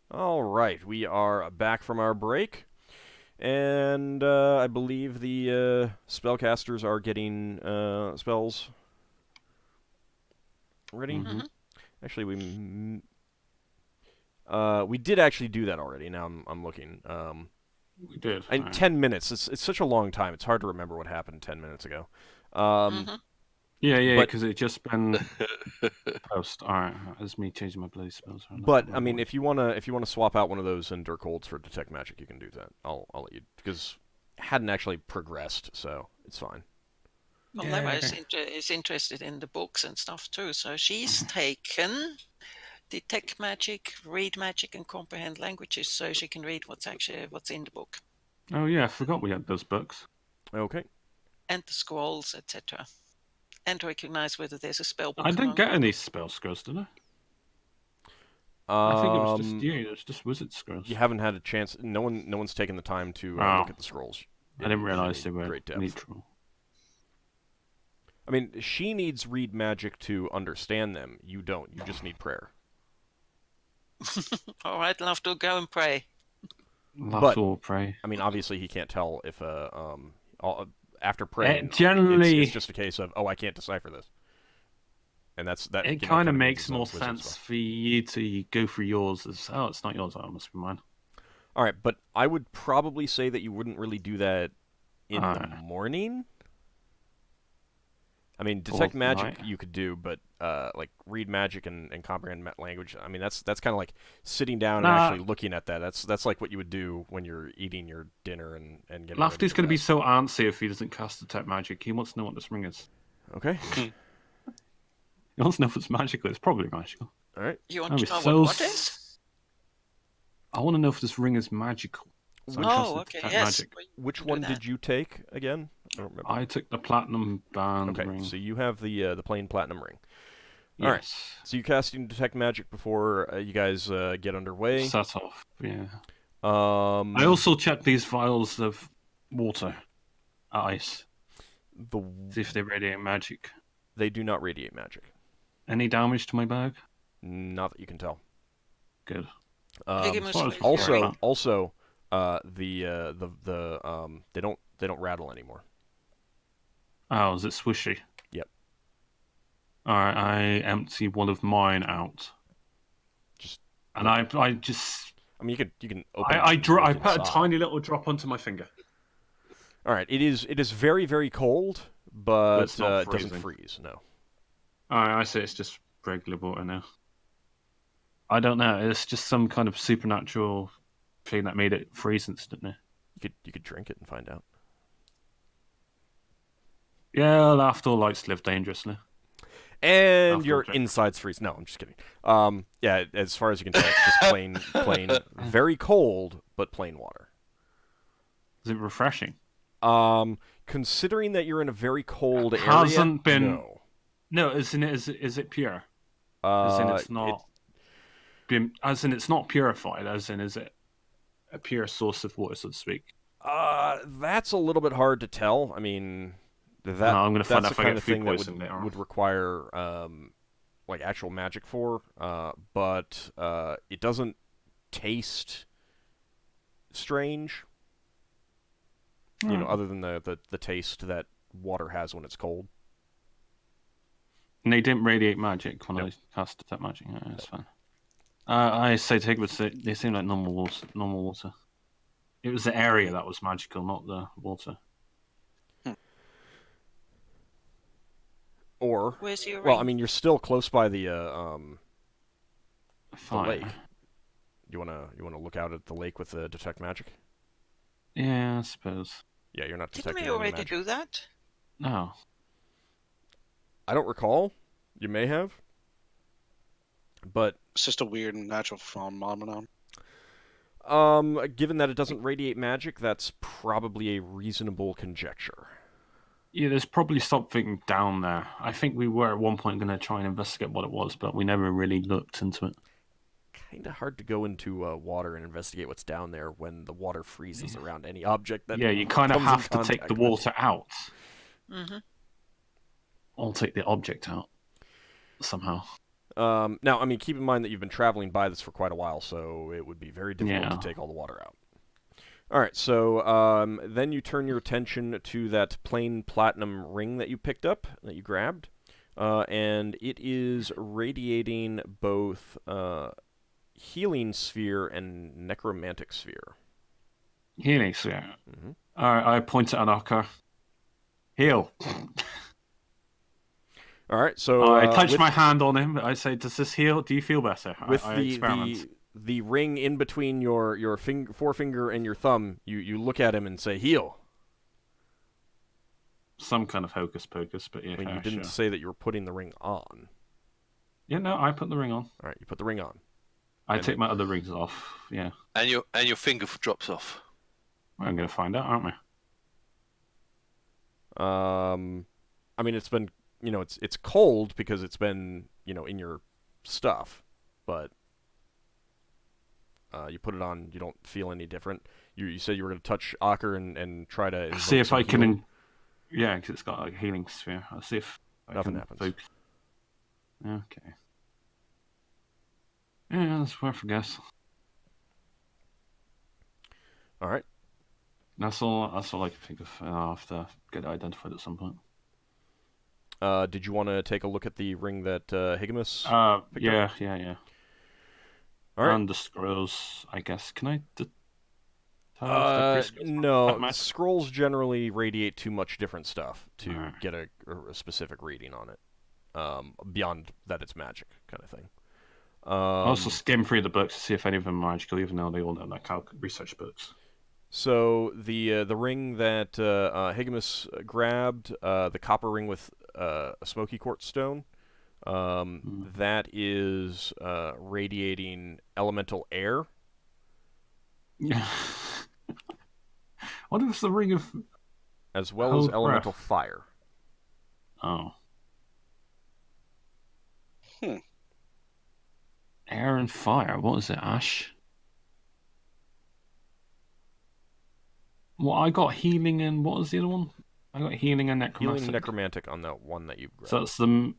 All right, we are back from our break, and I believe the spellcasters are getting spells ready. Mm-hmm. Actually, we did actually do that already. Now I'm looking. We did. In Right. 10 minutes, it's such a long time. It's hard to remember what happened 10 minutes ago. Um, Mm-hmm. Yeah, but because it just been post. All right, that's me changing my bloody spells. Around. I but can't I remember mean, what if you wanna swap out one of those Endure Colds for Detect Magic, you can do that. I'll let you because hadn't actually progressed, so it's fine. Well, Yeah, Leva okay. is interested in the books and stuff too, so she's taken detect magic, read magic, and comprehend languages, so she can read what's in the book Oh yeah, I forgot we had those books. Okay. and the scrolls, etc., and recognize whether there's a spell I book didn't among get them. any spell scrolls, did I? I think it was just Um, you. It was just wizard scrolls. you haven't had a chance. No one's taken the time to Oh, look at the scrolls I didn't in realize any they were great depth. neutral. I mean, she needs read magic to understand them. You don't. You just need prayer. All right, Lafdul, go and pray. But Lafdul pray. I mean, obviously, he can't tell if after praying, it's Generally, just a case of I can't decipher this, and that it you know kind of kind of means makes his more own wizard sense spell. for you to go for yours as it's not yours. Oh, it must be mine. All right, but I would probably say that you wouldn't really do that in the Uh, morning. I mean, or detect magic night. you could do, but like read magic and comprehend language. I mean, that's kind of like sitting down and Nah, actually looking at that. That's like what you would do when you're eating your dinner and getting ready Lafty's to going to be rest. so antsy if he doesn't cast detect magic. He wants to know what this ring is. Okay. He wants to know if it's magical. It's probably magical. All right. You want I'd be to know what so. what is? I want to know if this ring is magical. So I Which cast Oh, the okay, detect yes. magic. We which can do one that. did you take again? I don't remember. I took the platinum band Okay, ring. so you have the plain platinum ring. All right. Yes. So you casting detect magic before you guys get underway. Set off. Yeah. Um, I also checked these vials of water, ice, the see if they radiate magic. they do not radiate magic. Any damage to my bag? Not that you can tell. Good. Higgimus, As far what as is your ring? Also, they don't rattle anymore. Oh, is it swishy? Yep. Alright, I empty one of mine out. Just And I just I mean you can open. I look put a inside. tiny little drop onto my finger. All right. It is very very cold, but it's not it doesn't freezing. freeze. No. Alright, I say it's just regular water now. I don't know. It's just some kind of supernatural thing that made it freeze instantly. You could drink it and find out. Yeah, Lafdul likes to live dangerously. And After your drink. insides freeze. No, I'm just kidding. Yeah, as far as you can tell, it's just plain, very cold, but plain water. Is it refreshing? Considering that you're in a very cold area, Hasn't been. no. No, is it pure? As in it's not. As in it's not purified. As in is it a pure source of water, so to speak? That's a little bit hard to tell. I mean, I'm going to find that's out the if I kind get of food thing that poisoning later on. would require like actual magic for. But it doesn't taste strange. You know, other than the taste that water has when it's cold. And they didn't radiate magic when Nope. I cast detect magic. Yeah, that's fine. I say take they seem like normal water. It was the area that was magical, not the water. Or, Where's your well, ring? I mean, you're still close by the Fine. lake. You wanna look out at the lake with the detect magic? Yeah, I suppose. Yeah, you're not Didn't detecting we any already magic. do that? No. I don't recall. You may have, but It's just a weird natural phenomenon. given that it doesn't radiate magic, that's probably a reasonable conjecture. Yeah, there's probably something down there. I think we were at one point going to try and investigate what it was, but we never really looked into it. Kind of hard to go into water and investigate what's down there when the water freezes around any object that. Yeah, you kind of comes in have to take contact the with. water out. Mm-hmm. Or take the object out somehow. Now, I mean, keep in mind that you've been traveling by this for quite a while, so it would be very difficult to take all the water out. All right, so then you turn your attention to that plain platinum ring that you picked up, that you grabbed, and it is radiating both healing sphere and necromantic sphere. Healing sphere. Mm-hmm. All right, I point at Ockar. Heal. All right, so I touch my hand on him. I say, "Does this heal? Do you feel better?" With I experiment. the ring in between your forefinger and your thumb, you look at him and say, "Heal." Some kind of hocus pocus, but yeah. I mean, you didn't say that you were putting the ring on. Yeah, no, I put the ring on. All right, you put the ring on. I take my other rings off. Yeah. And your finger drops off. I'm gonna find out, aren't we? I mean, it's been, it's cold because it's been, in your stuff, but you put it on, you don't feel any different. You said you were going to touch Ockar and try to see if I can. Yeah, because it's got a healing sphere. I'll see if nothing happens. Okay. Yeah, that's worth a guess. All right. That's all I can think of. I'll have to get it identified at some point. Did you want to take a look at the ring that Higgimus picked up? Yeah. All right. And the scrolls, I guess. Can I? No. Scrolls generally radiate too much different stuff to get a specific reading on it. Beyond that, it's magic kind of thing. I also skim through the books to see if any of them are magical, even though they all know like research books. So the ring that Higgimus grabbed, the copper ring with a smoky quartz stone, that is radiating elemental air. Yeah. What if it's the ring of... As well as elemental fire. Oh. Air and fire. What is it, Ash? Well, I got healing and what was the other one? I got healing and necromantic. Healing and necromantic on that one that you grabbed. So that's the...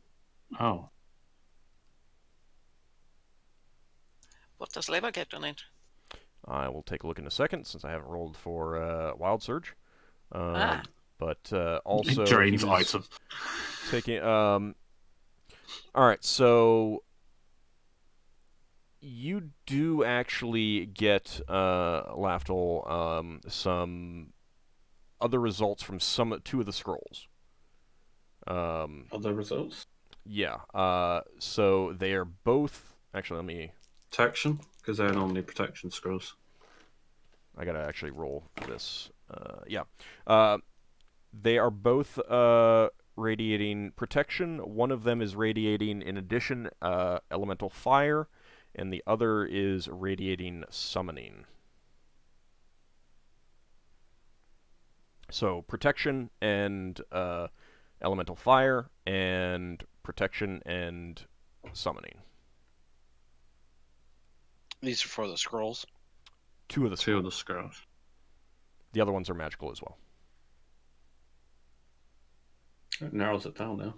Oh. What does Leva get on it? I will take a look in a second since I haven't rolled for Wild Surge. But also... Drains item. Taking... Alright, so... You do actually get, Lafdul, some other results from two of the scrolls. Other results? Yeah. So they are both... Actually, let me... Protection? Because they're normally protection scrolls. I gotta actually roll for this. Yeah. They are both radiating protection. One of them is radiating, in addition, elemental fire. And the other is radiating summoning. So protection and elemental fire, and protection and summoning. These are for the scrolls? Two of the scrolls. The other ones are magical as well. It narrows it down now.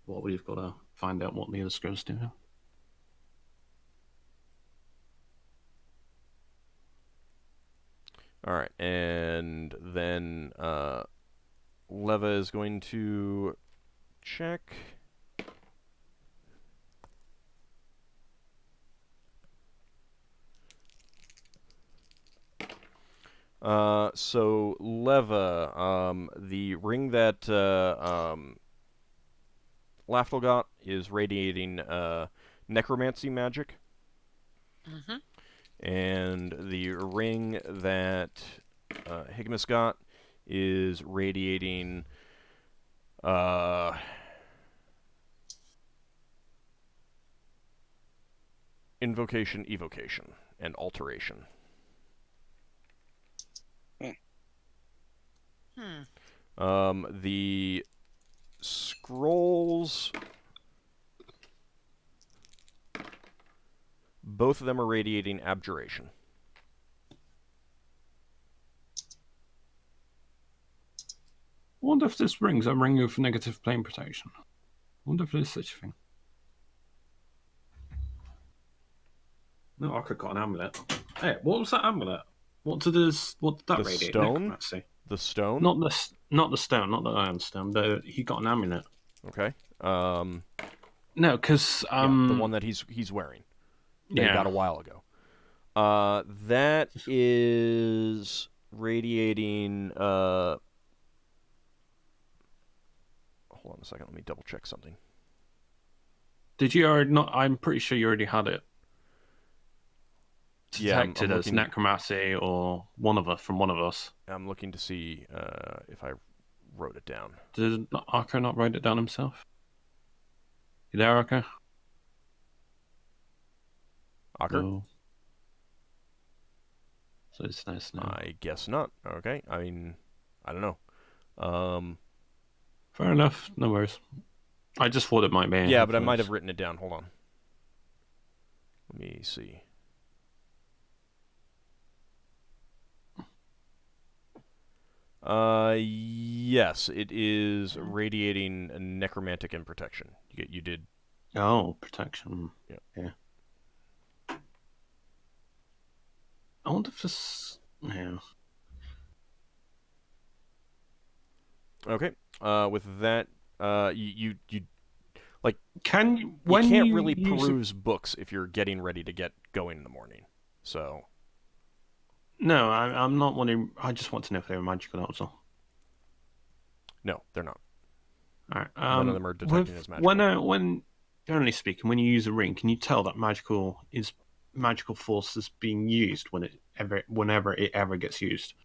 Well, we've got to find out what the other scrolls do now. All right, and then Leva is going to check. So Leva, the ring that Lafdul got is radiating necromancy magic. Mm-hmm. And the ring that Higgimus got is radiating invocation, evocation, and alteration. The scrolls... Both of them are radiating abjuration. I wonder if this ring's a ring of negative plane protection. I wonder if there's such a thing. No, Ockar got an amulet. Hey, what was that amulet? What did that The radiate? stone? Necromancy. The stone? Not the stone, not the iron stone. He got an amulet. Okay. No, because the one that he's wearing. That he got a while ago. That is radiating. Hold on a second. Let me double check something. Did you already not? I'm pretty sure you already had it. Detected I'm as looking... necromancy or from one of us. I'm looking to see if I wrote it down. Did Ockar not write it down himself? You there, Ockar? Ockar? No. So it's nice now. I guess not. Okay. I mean, I don't know. Fair enough. No worries. I just thought it might be. Yeah, but I might have written it down. Hold on. Let me see. Yes, it is radiating necromantic and protection. You did. Oh, protection. Yeah. I wonder if this. Yeah. Okay. With that, you like. Can you can't really peruse books if you're getting ready to get going in the morning. So. No, I'm not wondering. I just want to know if they were magical. That was all. No, they're not. All right. None of them are detecting as magical. When generally speaking, when you use a ring, can you tell that magical force is being used whenever it ever gets used?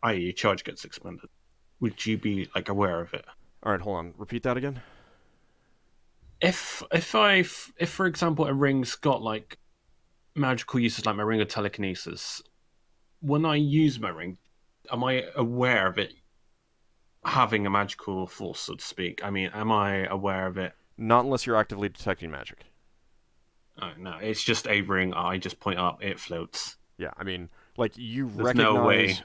I.e., a charge gets expended. Would you be aware of it? All right, hold on. Repeat that again. If for example a ring's got magical uses like my ring of telekinesis, when I use my ring, am I aware of it having a magical force, so to speak? I mean, am I aware of it? Not unless you're actively detecting magic. Oh, no, it's just a ring. I just point up, it floats. Yeah, I mean, you There's recognize. No way.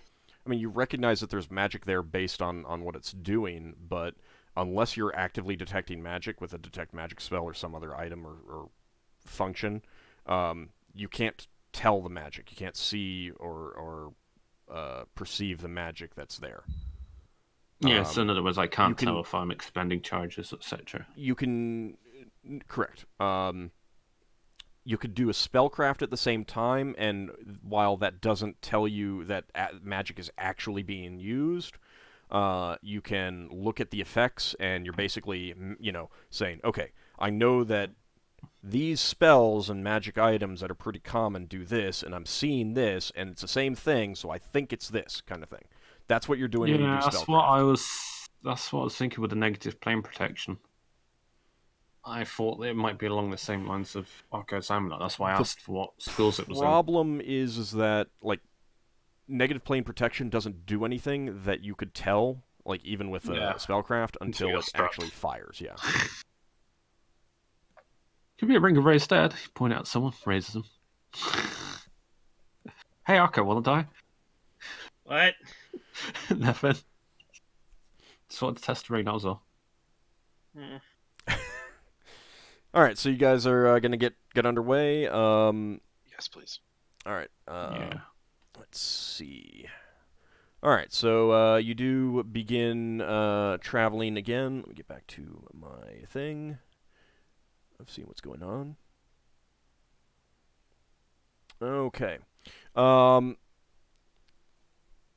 I mean, you recognize that there's magic there based on what it's doing, but unless you're actively detecting magic with a detect magic spell or some other item or function, you can't tell the magic. You can't see or perceive the magic that's there. Yeah, so in other words, I can't tell if I'm expending charges, etc. You can... Correct. You could do a spellcraft at the same time, and while that doesn't tell you that magic is actually being used, you can look at the effects, and you're basically, saying, okay, I know that these spells and magic items that are pretty common do this, and I'm seeing this, and it's the same thing, so I think it's this kind of thing. That's what you're doing when you do spellcraft. That's what I was thinking with the negative plane protection. I thought it might be along the same lines of Ockar's amulet. That's why I asked for what schools it was in. The problem is that negative plane protection doesn't do anything that you could tell, even with spellcraft, until it actually fires. Yeah. Could be a ring of raised dead. You point out someone, raises them. Hey, Ockar, wanna die? What? Nothing. Just wanted to test the ring, that was all. All right, so you guys are going to get underway. Yes, please. All right. Yeah. Let's see. All right, so you do begin traveling again. Let me get back to my thing. Let's see what's going on. Okay.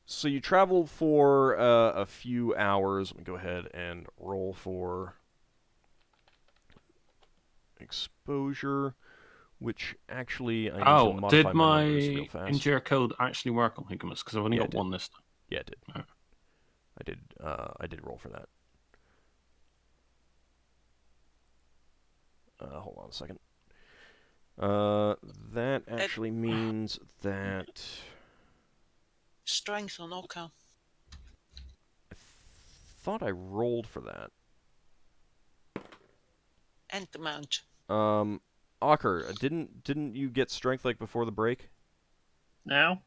So you travel for a few hours. Let me go ahead and roll for exposure, which actually I need to modify did my numbers real fast. endure code actually work on Higgimus? Because I've only got one this time. Yeah, it did. Oh. I did roll for that. Hold on a second. That actually means that strength on Ockar. I thought I rolled for that. And the mount. Ockar, didn't you get strength before the break? No.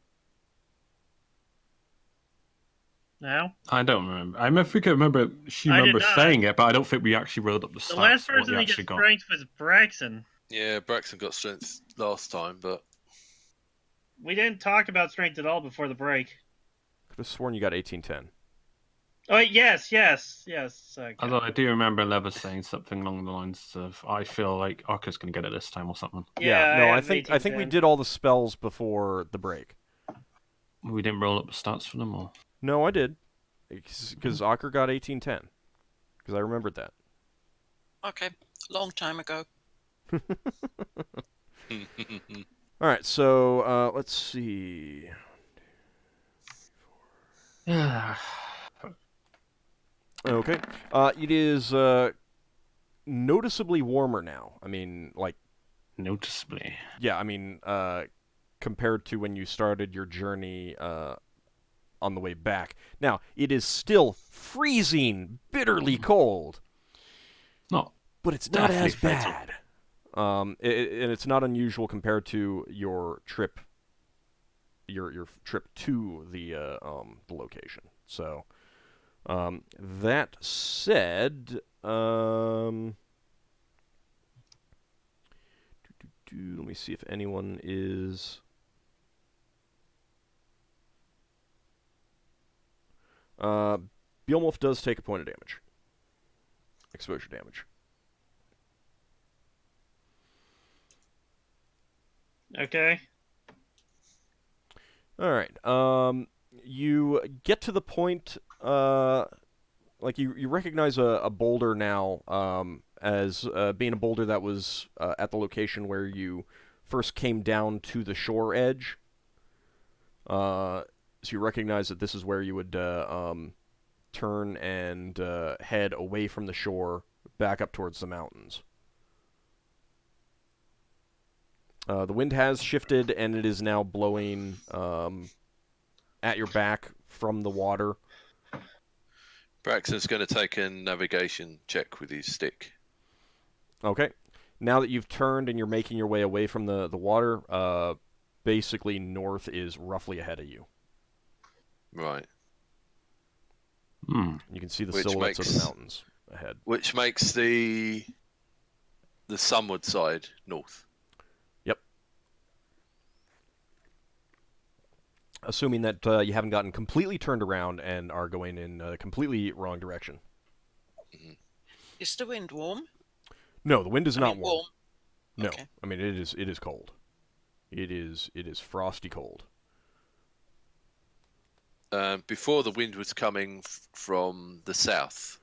I don't remember. I think I remember saying it, but I don't think we actually rolled up the stats. The last person to get strength was Braxon. Yeah, Braxon got strength last time, but We didn't talk about strength at all before the break. Could have sworn you got 1810. Oh, yes. Okay. Although I do remember Levis saying something along the lines of, "I feel like Ockar's going to get it this time" or something. Yeah, no, I have think we 1810. did all the spells before the break. We didn't roll up the stats for them, or No, I did, because Ockar got 1810. Because I remembered that. Okay, long time ago. All right, so let's see. Okay, it is noticeably warmer now. I mean, like, noticeably. yeah, I mean, compared to when you started your journey on the way back. Now, it is still freezing, bitterly cold. Not, but it's not definitely as bad. And it's not unusual compared to your trip, your trip to the location. So, that said, let me see if anyone is. Beowulf does take a point of damage. Exposure damage. Okay. All right. You get to the point, like you recognize a boulder now, as being a boulder that was at the location where you first came down to the shore edge. So you recognize that this is where you would turn and head away from the shore, back up towards the mountains. The wind has shifted, and it is now blowing at your back from the water. Braxon's going to take a navigation check with his stick. Okay. Now that you've turned and you're making your way away from the water, basically north is roughly ahead of you. Right. You can see the silhouettes of the mountains ahead. Which makes the sunward side north. Yep. Assuming that you haven't gotten completely turned around and are going in a completely wrong direction. Mm-hmm. Is the wind warm? No, the wind is not warm. No, Okay. I mean it is cold. It is frosty cold. Before the wind was coming from the south.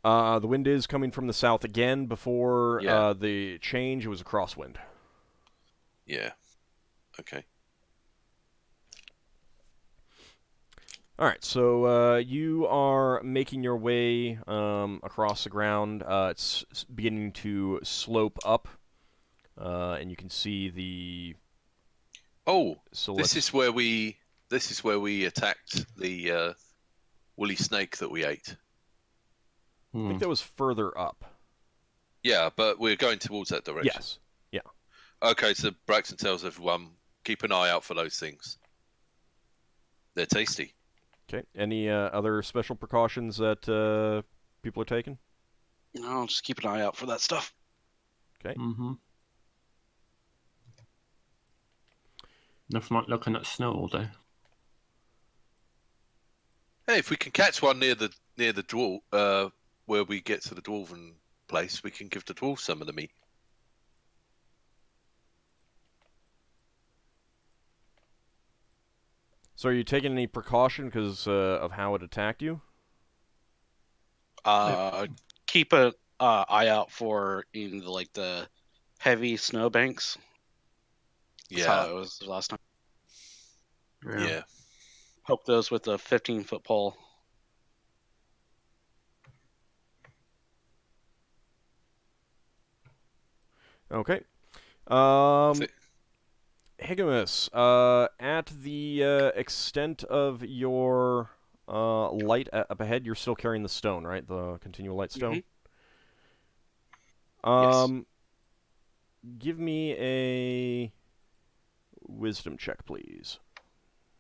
The wind is coming from the south again. Before Yeah. the change, it was a crosswind. Yeah. Okay. All right, so you are making your way across the ground. It's beginning to slope up, and you can see the. Oh, So this is where we attacked the woolly snake that we ate. I think that was further up. Yeah, but we're going towards that direction. Yes. Yeah. Okay, so Braxton tells everyone, keep an eye out for those things. They're tasty. Okay. Any other special precautions that people are taking? No, just keep an eye out for that stuff. Okay. Nothing like looking at snow all day. Hey, if we can catch one near the dwarf, where we get to the dwarven place, we can give the dwarf some of the meat. So are you taking any precaution because of how it attacked you? Keep an eye out for the heavy snowbanks. That's how it was last time. Yeah. Poke those with a 15-foot pole. Okay. Higgimus, at the extent of your light up ahead, you're still carrying the stone, right? The continual light stone? Yes. Give me a wisdom check, please.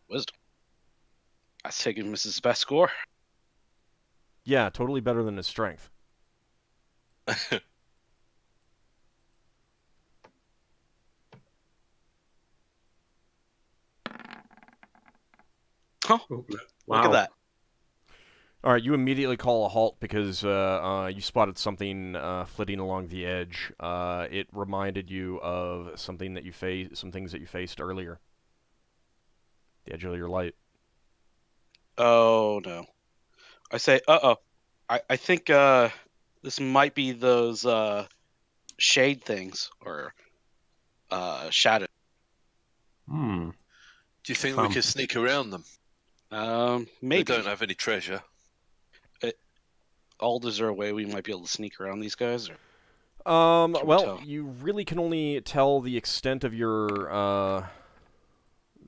Wisdom. That's taking Mrs. Best score. Yeah, totally better than his strength. Oh, Wow. look at that. All right, you immediately call a halt because you spotted something flitting along the edge. It reminded you of something that some things that you faced earlier. The edge of your light. Oh no. I say, uh-oh. I think this might be those shade things or shadow. Hmm. Do you think we could sneak around them? Maybe. They don't have any treasure. Is there a way we might be able to sneak around these guys? Or Well, you really can only tell the extent of your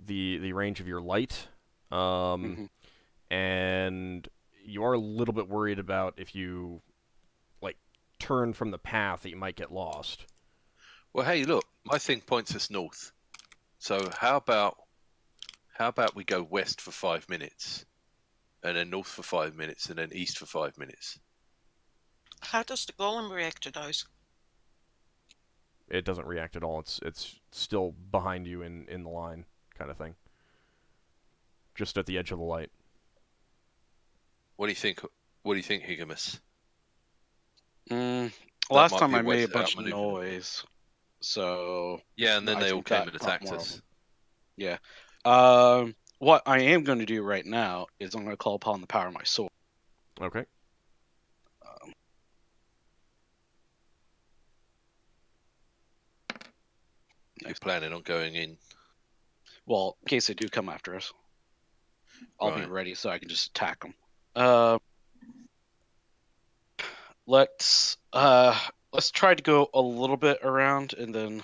the range of your light. And you are a little bit worried about if you turn from the path that you might get lost. Well, hey, look, my thing points us north. So how about we go west for 5 minutes, and then north for 5 minutes, and then east for 5 minutes? How does the golem react to those? It doesn't react at all. It's still behind you in the line, kind of thing. Just at the edge of the light. What do you think? What do you think, Higgimus? Last time I made a bunch of noise, so yeah, and then they all came and attacked us. Yeah. What I am going to do right now is I'm going to call upon the power of my sword. Okay. You're planning on going in? Well, in case they do come after us, I'll be ready so I can just attack them. Let's try to go a little bit around and then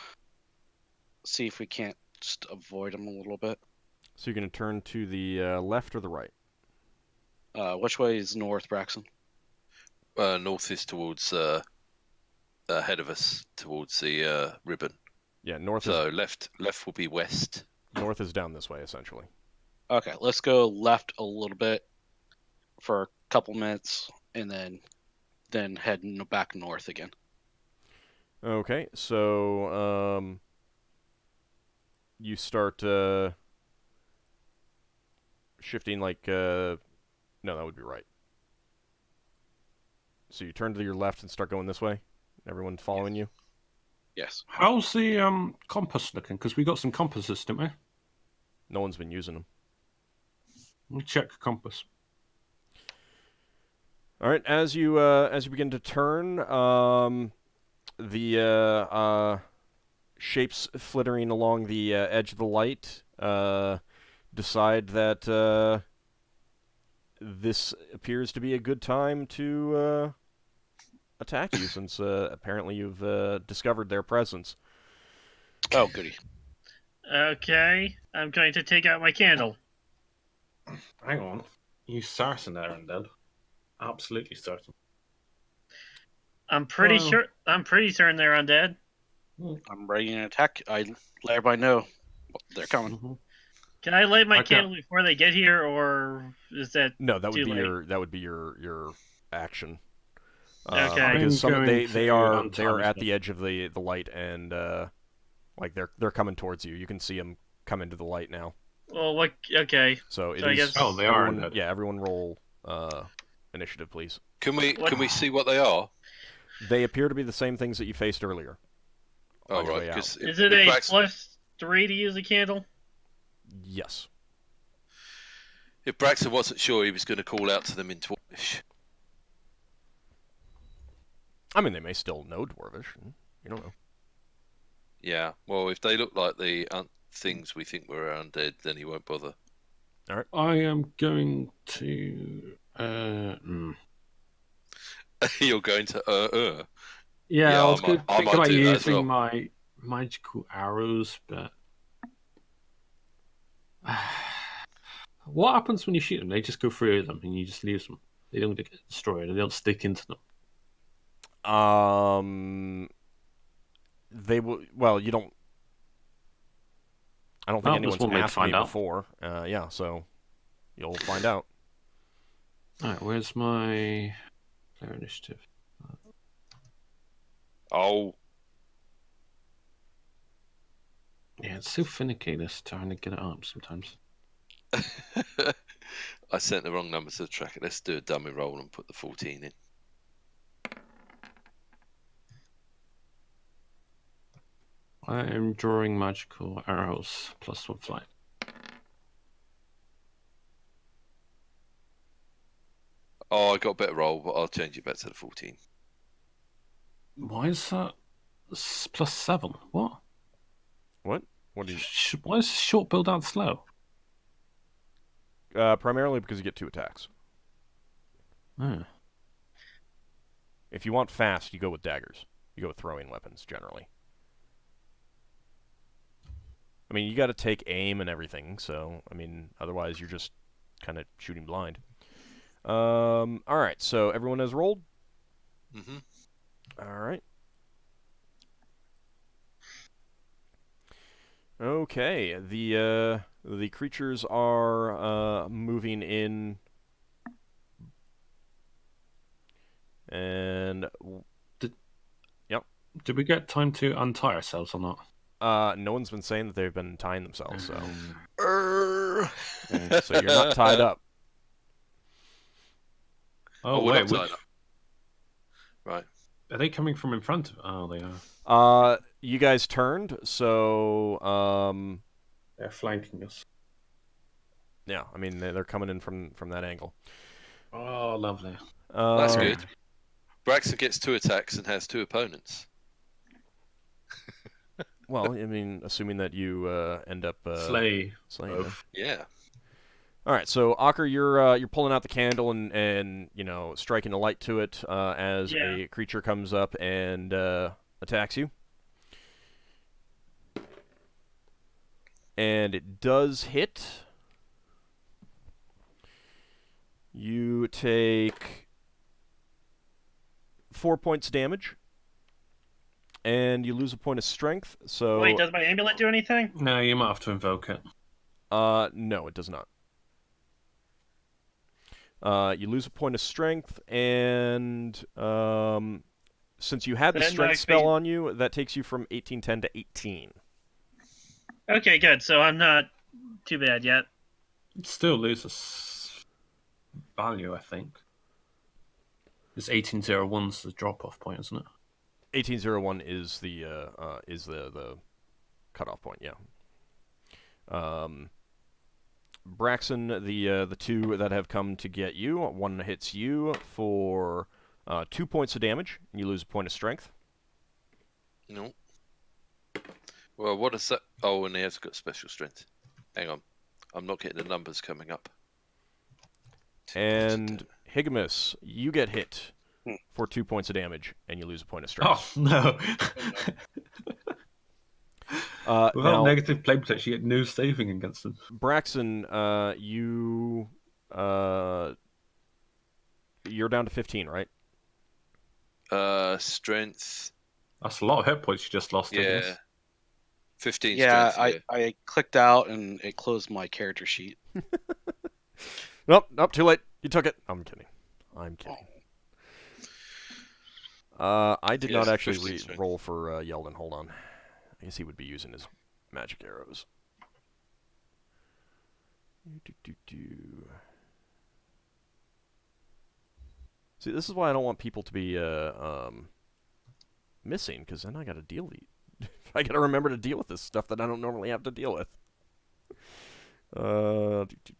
see if we can't just avoid them a little bit. So you're going to turn to the left or the right? Which way is north, Braxon? North is towards ahead of us, towards the ribbon. Yeah, north. So left will be west. North is down this way, essentially. Okay, let's go left a little bit for a couple minutes, and then head back north again. Okay, so you start shifting like no, that would be right. So you turn to your left and start going this way. Everyone following you. Yes. How's the compass looking? Because we got some compasses, didn't we? No one's been using them. We'll check compass. All right, as you begin to turn, the shapes flittering along the edge of the light decide that this appears to be a good time to attack you, since apparently you've discovered their presence. Oh, goody. Okay, I'm going to take out my candle. Hang on. You certain they're undead? Absolutely certain. I'm pretty certain they're undead. I'm ready to attack. I let everybody know they're coming. Mm-hmm. Can I light my candle before they get here, or is that no? That would too be late? your action. Okay. Because they are at stuff. the edge of the light, and like they're coming towards you. You can see them come into the light now. Well, what? Okay. So it I is. guess- Oh, they are everyone, undead. yeah, everyone roll initiative, please. Can we see what they are? They appear to be the same things that you faced earlier. Oh, on your right. way out. Is it a +3 to use a candle? Yes. If Braxon wasn't sure, he was going to call out to them in Dwarvish. I mean, they may still know Dwarvish. You don't know. Yeah. Well, if they look like the things we think were undead, then he won't bother. All right. I am going to. You're going to Yeah, I was thinking about do that as using well. my magical arrows, but what happens when you shoot them? They just go through them, and you just lose them. They don't get destroyed. They don't stick into them. They will. Well, you don't. I don't think anyone's asked me before. Yeah, so you'll find out. All right, where's my player initiative? Oh. Yeah, it's so finicky this trying to get it up sometimes. I sent the wrong number to the tracker. Let's do a dummy roll and put the 14 in. I am drawing magical arrows +1 flight. Oh, I got a better roll, but I'll change it back to the 14. Why is that +7? What? What? What do you? Why is short build out slow? Primarily because you get 2 attacks. Oh. If you want fast, you go with daggers. You go with throwing weapons generally. I mean, you got to take aim and everything. So, I mean, otherwise you're just kind of shooting blind. All right. So everyone has rolled. Mm-hmm. All right. Okay. The creatures are moving in, and Did we get time to untie ourselves or not? no one's been saying that they've been tying themselves. So, Okay. so you're not tied up. Oh, we're wait, not tied up. Right. are they coming from in front of? Oh, they are. You guys turned, so They're flanking us. yeah. I mean, they're coming in from that angle. Oh, lovely. That's good. Braxon gets 2 attacks and has 2 opponents. Well, I mean, assuming that you end up Slay. slaying them. Yeah. All right, so Ockar, you're pulling out the candle and striking a light to it as a creature comes up and attacks you, and it does hit. You take 4 points of damage, and you lose a point of strength. So Wait, does my amulet do anything? No, you might have to invoke it. no, it does not. You lose a point of strength, and since you had the Then strength my spell fate- on you, that takes you from 1810 to 18. Okay, good. So I'm not too bad yet. It still loses value, I think. It's 1801's the drop-off point, isn't it? 1801 is the cutoff point. Yeah. Braxon, the 2 that have come to get you, one hits you for 2 points of damage, and you lose a point of strength. No. Well, what is that? Oh, and he has got special strength. Hang on. I'm not getting the numbers coming up. And Higgimus, you get hit for 2 points of damage, and you lose a point of strength. Oh, no. Without Now, negative play protection, you get no saving against them. Braxon, you're down to 15, right? Strength. That's a lot of hit points you just lost. I Yeah. guess. 15 Yeah, strength. I clicked out and it closed my character sheet. Nope, too late. You took it. I'm kidding. I did not Yes, actually 15 strength. roll for Yeldan. Hold on. I guess he would be using his magic arrows. See, this is why I don't want people to be missing, because then I got to I got to remember to deal with this stuff that I don't normally have to deal with.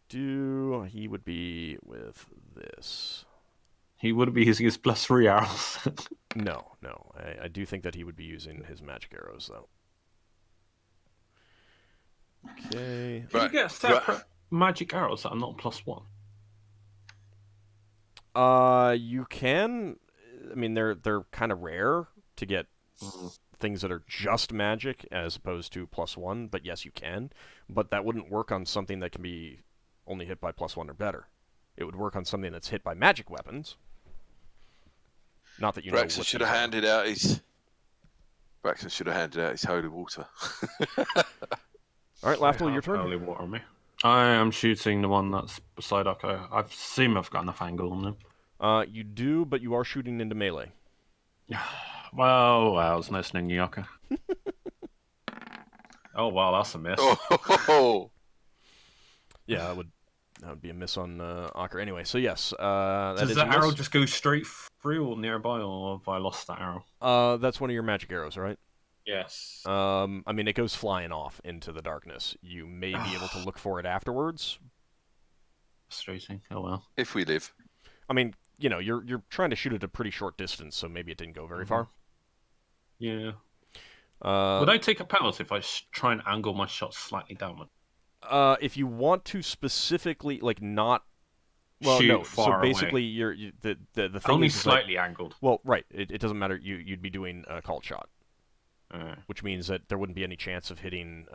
He would be with this. He would be using his +3 arrows. No. I do think that he would be using his magic arrows, though. Okay. Can you get separate magic arrows that are not +1? You can. I mean, they're kind of rare to get things that are just magic as opposed to +1. But yes, you can. But that wouldn't work on something that can be only hit by +1 or better. It would work on something that's hit by magic weapons. Not that you know. Braxon should have handed out his. Holy water. All right, Lafdul, your turn. Holy water on me. I am shooting the one that's beside Ockar. I assume I've got enough angle on him. You do, but you are shooting into melee. Well, it's nice knowing you, Ockar. Oh, wow, that's a miss. Oh. Yeah, that would be a miss on Ockar. Anyway, so yes, that Does is the a miss. arrow just go straight through or nearby, or have I lost that arrow? That's one of your magic arrows, right? Yes. I mean, it goes flying off into the darkness. You may be able to look for it afterwards. Frustrating. Oh well. If we live. I mean, you're trying to shoot at a pretty short distance, so maybe it didn't go very far. Yeah. Uh, Would I take a penalty if I try and angle my shot slightly downward? if you want to specifically, not, Shoot no. far So basically, away. the thing Only is slightly angled. well, right. It doesn't matter. You'd be doing a called shot, Alright. which means that there wouldn't be any chance of hitting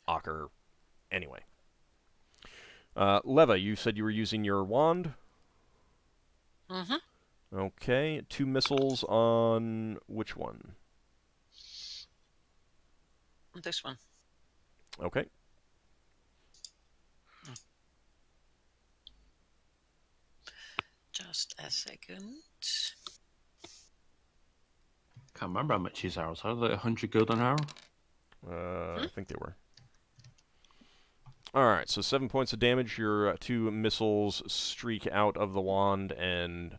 Ockar anyway. Leva, you said you were using your wand. Mm-hmm. Okay, 2 missiles on which one? This one. Okay. Just a second. Can't remember how much his arrows are. Like 100 gold an arrow? I think they were. Alright, so 7 points of damage. Your 2 missiles streak out of the wand and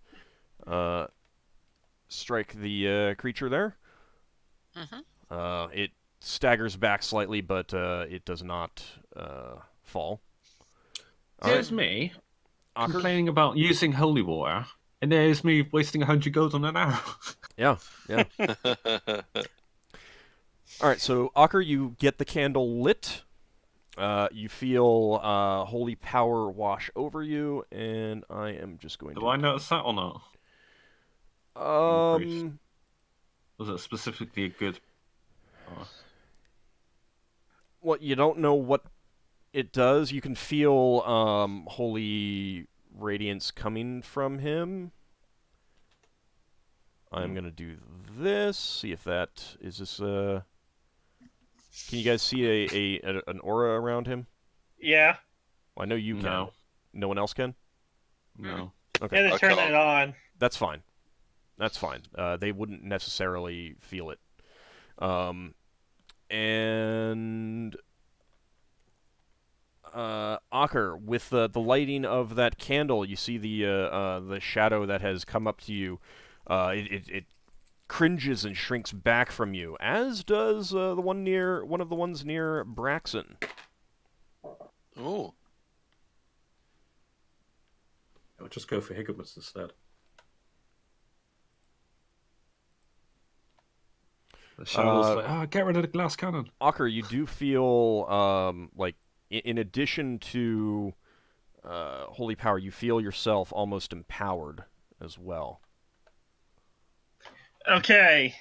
strike the creature there. Mm-hmm. It staggers back slightly, but it does not fall. Here's me Ockar? complaining about using holy water, and there's me wasting 100 gold on an arrow. Yeah. Alright, so Ockar, you get the candle lit. You feel holy power wash over you, and I am just going Do I notice that or not? to... Increase. Was it specifically a good... Well, you don't know what it does. You can feel holy radiance coming from him. I'm going to do this, see if that... Is this... Can you guys see an aura around him? Yeah. Well, I know you can. No. No one else can? No. Okay. Yeah, they turn can't. it on. That's fine. That's fine. They wouldn't necessarily feel it. And Ockar, with the lighting of that candle, you see the shadow that has come up to you. It cringes and shrinks back from you, as does one of the ones near Braxon. Oh. I'll just go for Higgimus instead. The shadow's like, get rid of the glass cannon. Ockar, you do feel in addition to holy power, you feel yourself almost empowered as well. Okay.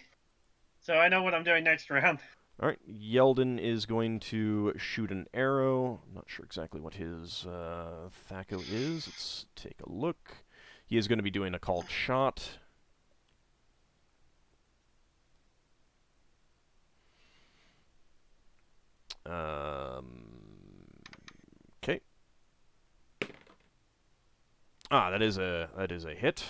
So I know what I'm doing next round. All right, Yeldan is going to shoot an arrow. I'm not sure exactly what his THAC0 is. Let's take a look. He is going to be doing a called shot. Okay. That is a hit.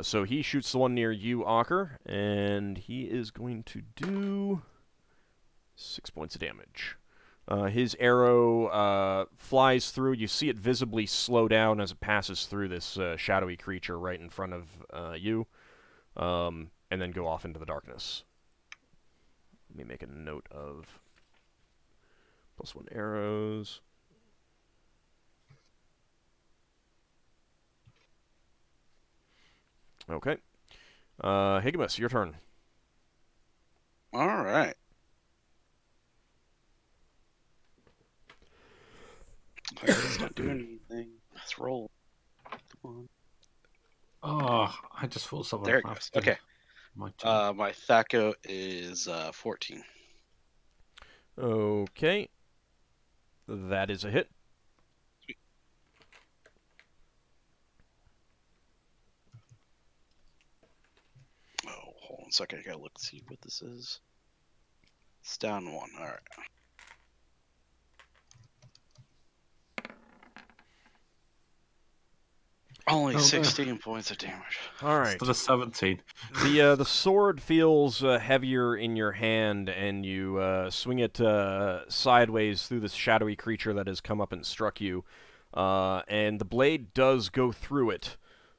So he shoots the one near you, Ockar, and he is going to do 6 points of damage. His arrow flies through. You see it visibly slow down as it passes through this shadowy creature right in front of you, and then go off into the darkness. Let me make a note of +1 arrows. Okay. Higgimus, your turn. All right. It's not doing anything. Let's roll. Come Oh, I just thought someone... There it goes. Okay. My THAC0 is 14. Okay. That is a hit. Oh, hold on a second. I gotta look see what this is. It's down 1. All right. Only Oh, 16 points of damage. All right. Instead of 17. The sword feels heavier in your hand, and you swing it sideways through this shadowy creature that has come up and struck you. And the blade does go through it,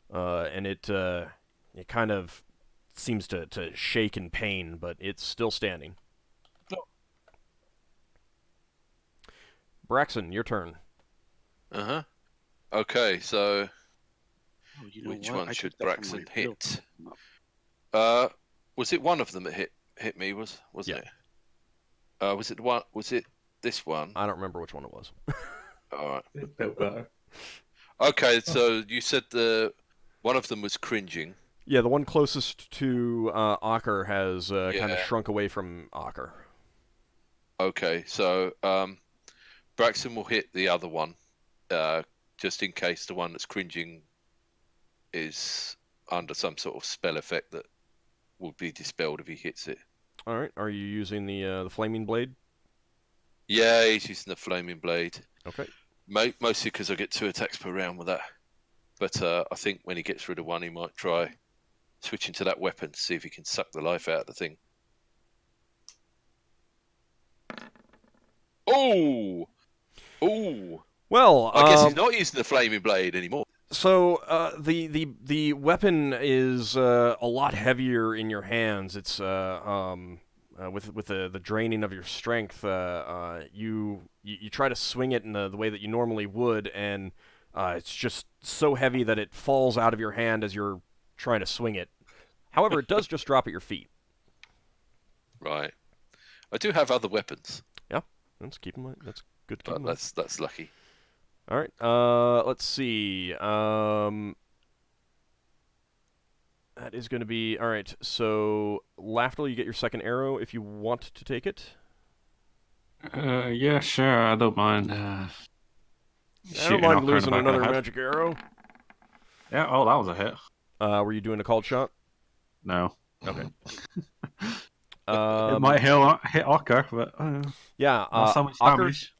and it kind of seems to shake in pain, but it's still standing. Braxon, your turn. Uh-huh. Okay, so Oh, you know which what? one I should took that from Braxon my real hit? team. Was it one of them that hit me? Wasn't Yeah. it? Was it one? Was it this one? I don't remember which one it was. All right. It felt better. Okay, so you said one of them was cringing. Yeah, the one closest to Ockar has kind of Yeah. shrunk away from Ockar. Okay, so Braxton will hit the other one, just in case the one that's cringing is under some sort of spell effect that will be dispelled if he hits it. All right. Are you using the flaming blade? Yeah, he's using the flaming blade. Okay. Mostly because I get 2 attacks per round with that. But I think when he gets rid of one, he might try switching to that weapon to see if he can suck the life out of the thing. Oh! Oh! Well, I guess he's not using the flaming blade anymore. So the weapon is a lot heavier in your hands. It's with the draining of your strength. You try to swing it in the way that you normally would, and it's just so heavy that it falls out of your hand as you're trying to swing it. However, it does just drop at your feet. Right. I do have other weapons, Yeah, that's keep in mind. That's good. To keep but in mind. that's lucky. All right. Let's see. That is going to be all right. So, Lafdul, you get your second arrow if you want to take it. Yeah, sure. I don't mind. I Shooting don't mind Ockar in the losing back of the another head. magic arrow. Yeah. Oh, that was a hit. Were you doing a called shot? No. Okay. It might hit Ockar, but Yeah. not so much Ockar, damage.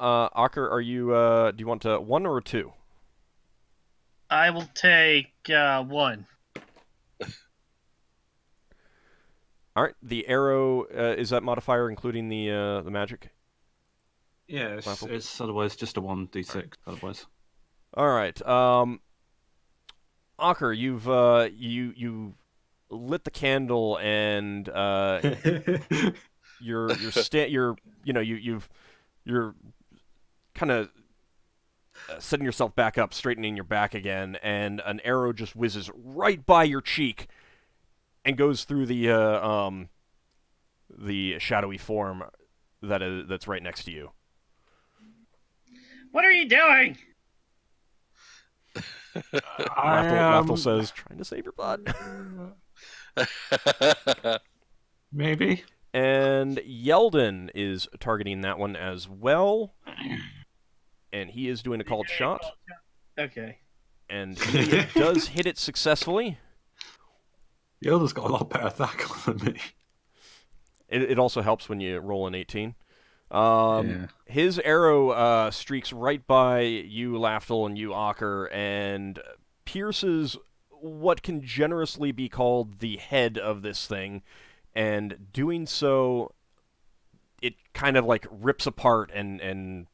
Ockar, are you? Do you want 1 or 2? I will take 1. All right. The arrow is that modifier including the magic? Yeah, it's otherwise just a 1d6. Otherwise. All right. Ockar, you've you lit the candle and you're kind of setting yourself back up, straightening your back again, and an arrow just whizzes right by your cheek and goes through the shadowy form that's right next to you. What are you doing? Lafdul says, "Trying to save your butt." Maybe. And Yeldan is targeting that one as well. And he is doing a called shot. Okay. And he does hit it successfully. Yelda's got a lot better attack than me. It also helps when you roll an 18. Yeah. His arrow streaks right by you, Lafdul, and you, Ockar, and pierces what can generously be called the head of this thing. And doing so, it kind of like rips apart and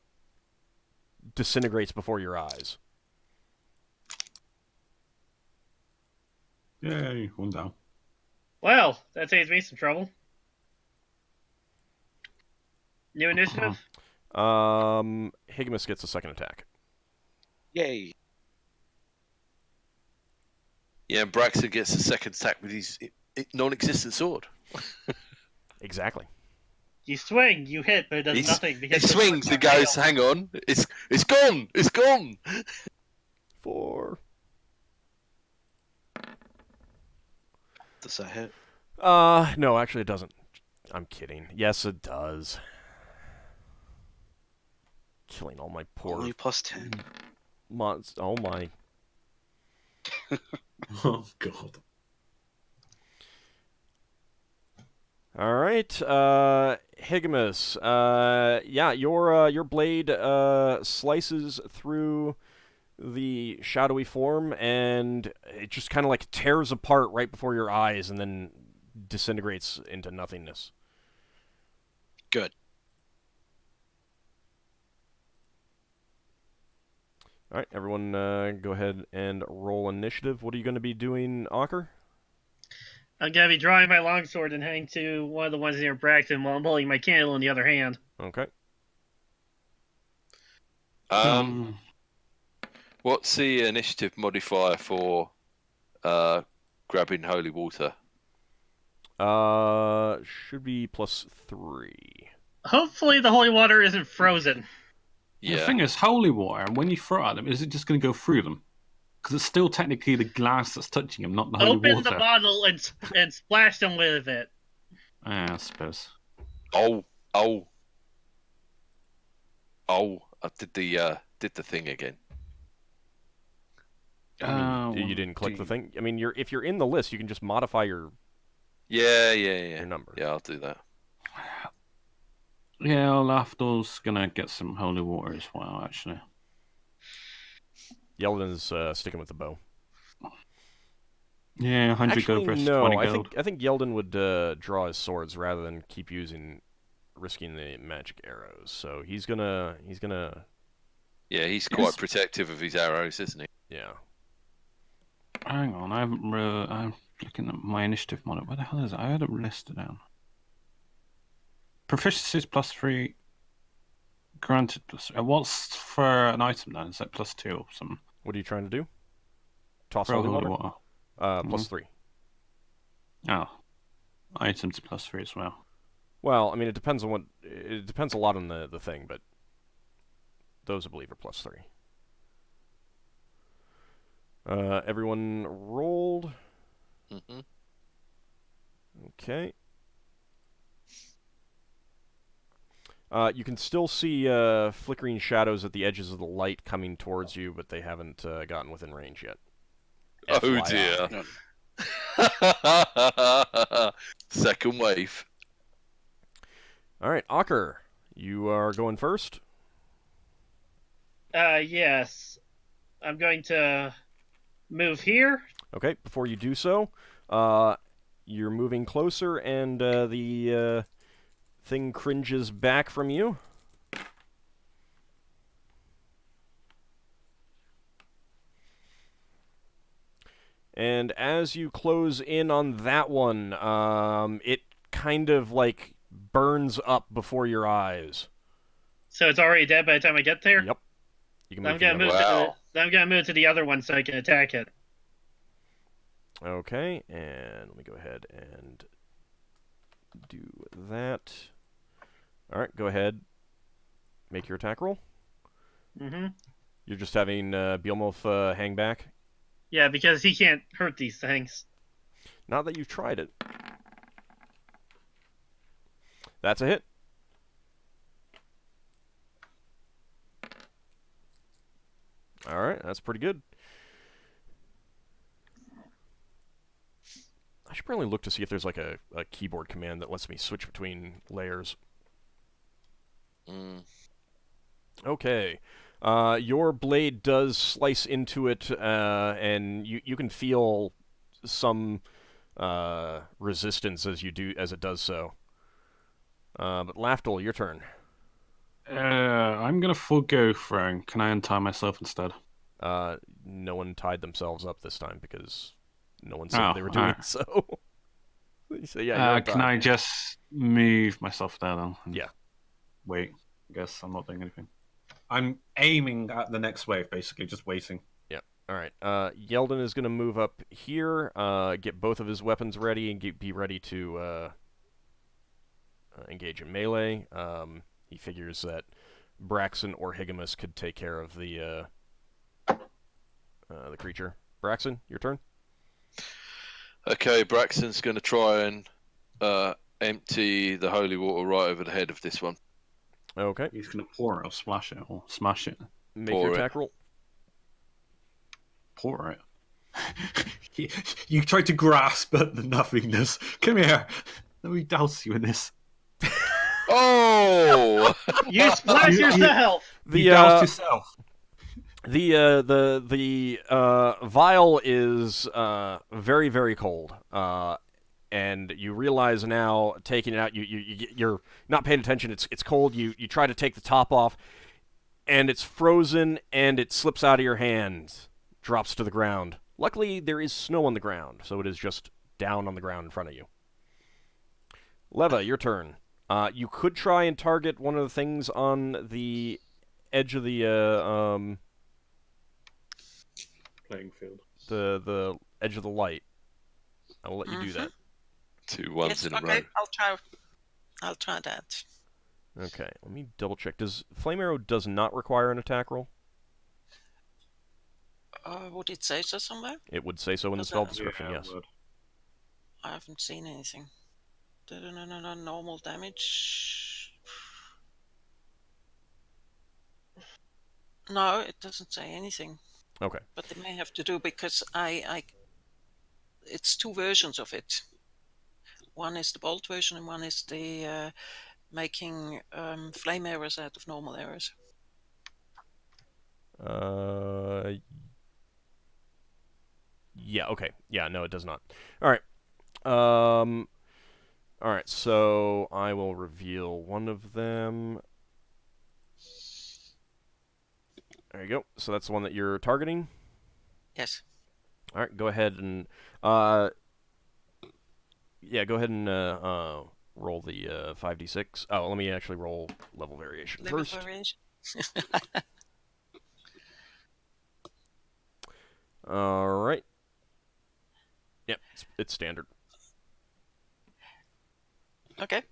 disintegrates before your eyes. Yay, 1 down. Well, that saves me some trouble. New initiative? Higgimus gets a second attack. Yay. Yeah, and Braxton gets a second attack with his non-existent sword. Exactly. You swing, you hit, but it does nothing. He Because swings and goes, hang on, it's gone, it's gone. 4. Does that hit? No, actually it doesn't. I'm kidding. Yes, it does. Killing all my poor Only plus 10. mods. Oh my. Oh, God. All right, Higgimus. Yeah, your blade slices through the shadowy form, and it just kind of like tears apart right before your eyes and then disintegrates into nothingness. Good. All right, everyone, go ahead and roll initiative. What are you going to be doing, Ockar? I'm gonna be drawing my longsword and heading to one of the ones near Braxon while I'm holding my candle in the other hand. Okay. What's the initiative modifier for grabbing holy water? Should be +3. Hopefully the holy water isn't frozen. Yeah. The thing is, holy water, when you throw it at them, is it just going to go through them? Because it's still technically the glass that's touching them, not the holy Open water. the bottle and splash them with it. Yeah, I suppose. Oh! I did the thing again. I mean, you didn't click the thing. I mean, if you're in the list, you can just modify your Yeah. number. Yeah, I'll do that. Yeah, Lafdul's gonna get some holy water as well, actually. Yeldan's sticking with the bow. Yeah, 100 Actually, gold versus no. 20 gold. I think Yeldan would draw his swords rather than keep risking the magic arrows. So he's gonna. Yeah, he's quite protective of his arrows, isn't he? Yeah. Hang on, I haven't I'm looking at my initiative monitor. Where the hell is it? I had it listed down. Proficiency is +3. Granted, what's for an item then? Is that +2 or something? What are you trying to do? Toss For holy water? water. +3. Oh, items +3 as well. Well, I mean, it depends on it depends a lot on the thing, but those I believe are +3. Everyone rolled. Mm-hmm. Okay. You can still see flickering shadows at the edges of the light coming towards you, but they haven't gotten within range yet. Oh FYI. dear. Second wave. All right, Ockar, you are going first. Yes. I'm going to move here. Okay, before you do so, you're moving closer, and the thing cringes back from you. And as you close in on that one, it kind of like burns up before your eyes. So it's already dead by the time I get there? Yep. You can I'm move. gonna move Wow. I'm gonna move to the other one so I can attack it. Okay, and let me go ahead and do that. All right, go ahead. Make your attack roll. Mm-hmm. You're just having Beelmoth hang back. Yeah, because he can't hurt these things. Not that you've tried it. That's a hit. All right, that's pretty good. I should probably look to see if there's like a keyboard command that lets me switch between layers. Okay. Your blade does slice into it, and you can feel some resistance as it does so. But Lafdul, your turn. I'm gonna forego throwing. Can I untie myself instead? No one tied themselves up this time because no one said they were doing so. So yeah, you're can I just move myself there then? Yeah. Wait. I guess I'm not doing anything. I'm aiming at the next wave, basically, just waiting. Yeah. All right. Yeldan is going to move up here, get both of his weapons ready, and be ready to engage in melee. He figures that Braxon or Higgimus could take care of the creature. Braxon, your turn. Okay, Braxton's going to try and empty the holy water right over the head of this one. Okay. He's going to pour it or splash it or smash it. Make your attack roll. Pour it. You tried to grasp at the nothingness. Come here. Let me douse you in this. Oh! You splash yourself! You doused yourself. The vial is very, very cold. And you realize now, taking it out, you're not paying attention. It's cold. You try to take the top off, and it's frozen, and it slips out of your hand, drops to the ground. Luckily, there is snow on the ground, so it is just down on the ground in front of you. Leva, your turn. You could try and target one of the things on the edge of the Playing field. the edge of the light. I'll let you do that. 2 ones Yes, in a okay, row. I'll try that. Okay, let me double check. Does Flame Arrow does not require an attack roll? Would it say so somewhere? It would say so in the Does spell that- description, Yeah, yes. would. I haven't seen anything. No, normal damage. No, it doesn't say anything. Okay. But they may have to do because it's 2 versions of it. One is the bolt version, and one is the making flame arrows out of normal arrows. Yeah, okay. Yeah, no, it does not. Alright. Alright, so I will reveal one of them. There you go. So that's the one that you're targeting. Yes. Alright, go ahead and yeah, go ahead and roll the 5d6. Oh, let me actually roll level variation Level first. variation. Alright. Yep, it's standard. Okay.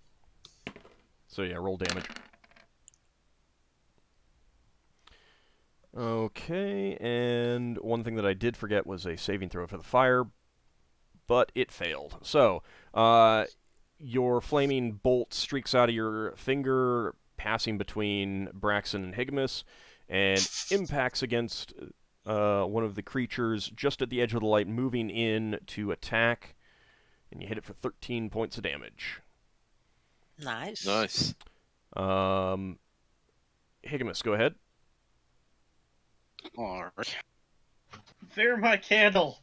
So yeah, roll damage. Okay, and one thing that I did forget was a saving throw for the fire, but it failed. So, your flaming bolt streaks out of your finger, passing between Braxon and Higgimus, and impacts against one of the creatures just at the edge of the light, moving in to attack, and you hit it for 13 points of damage. Nice. Nice. Higgimus, go ahead. Alright. Fear my candle.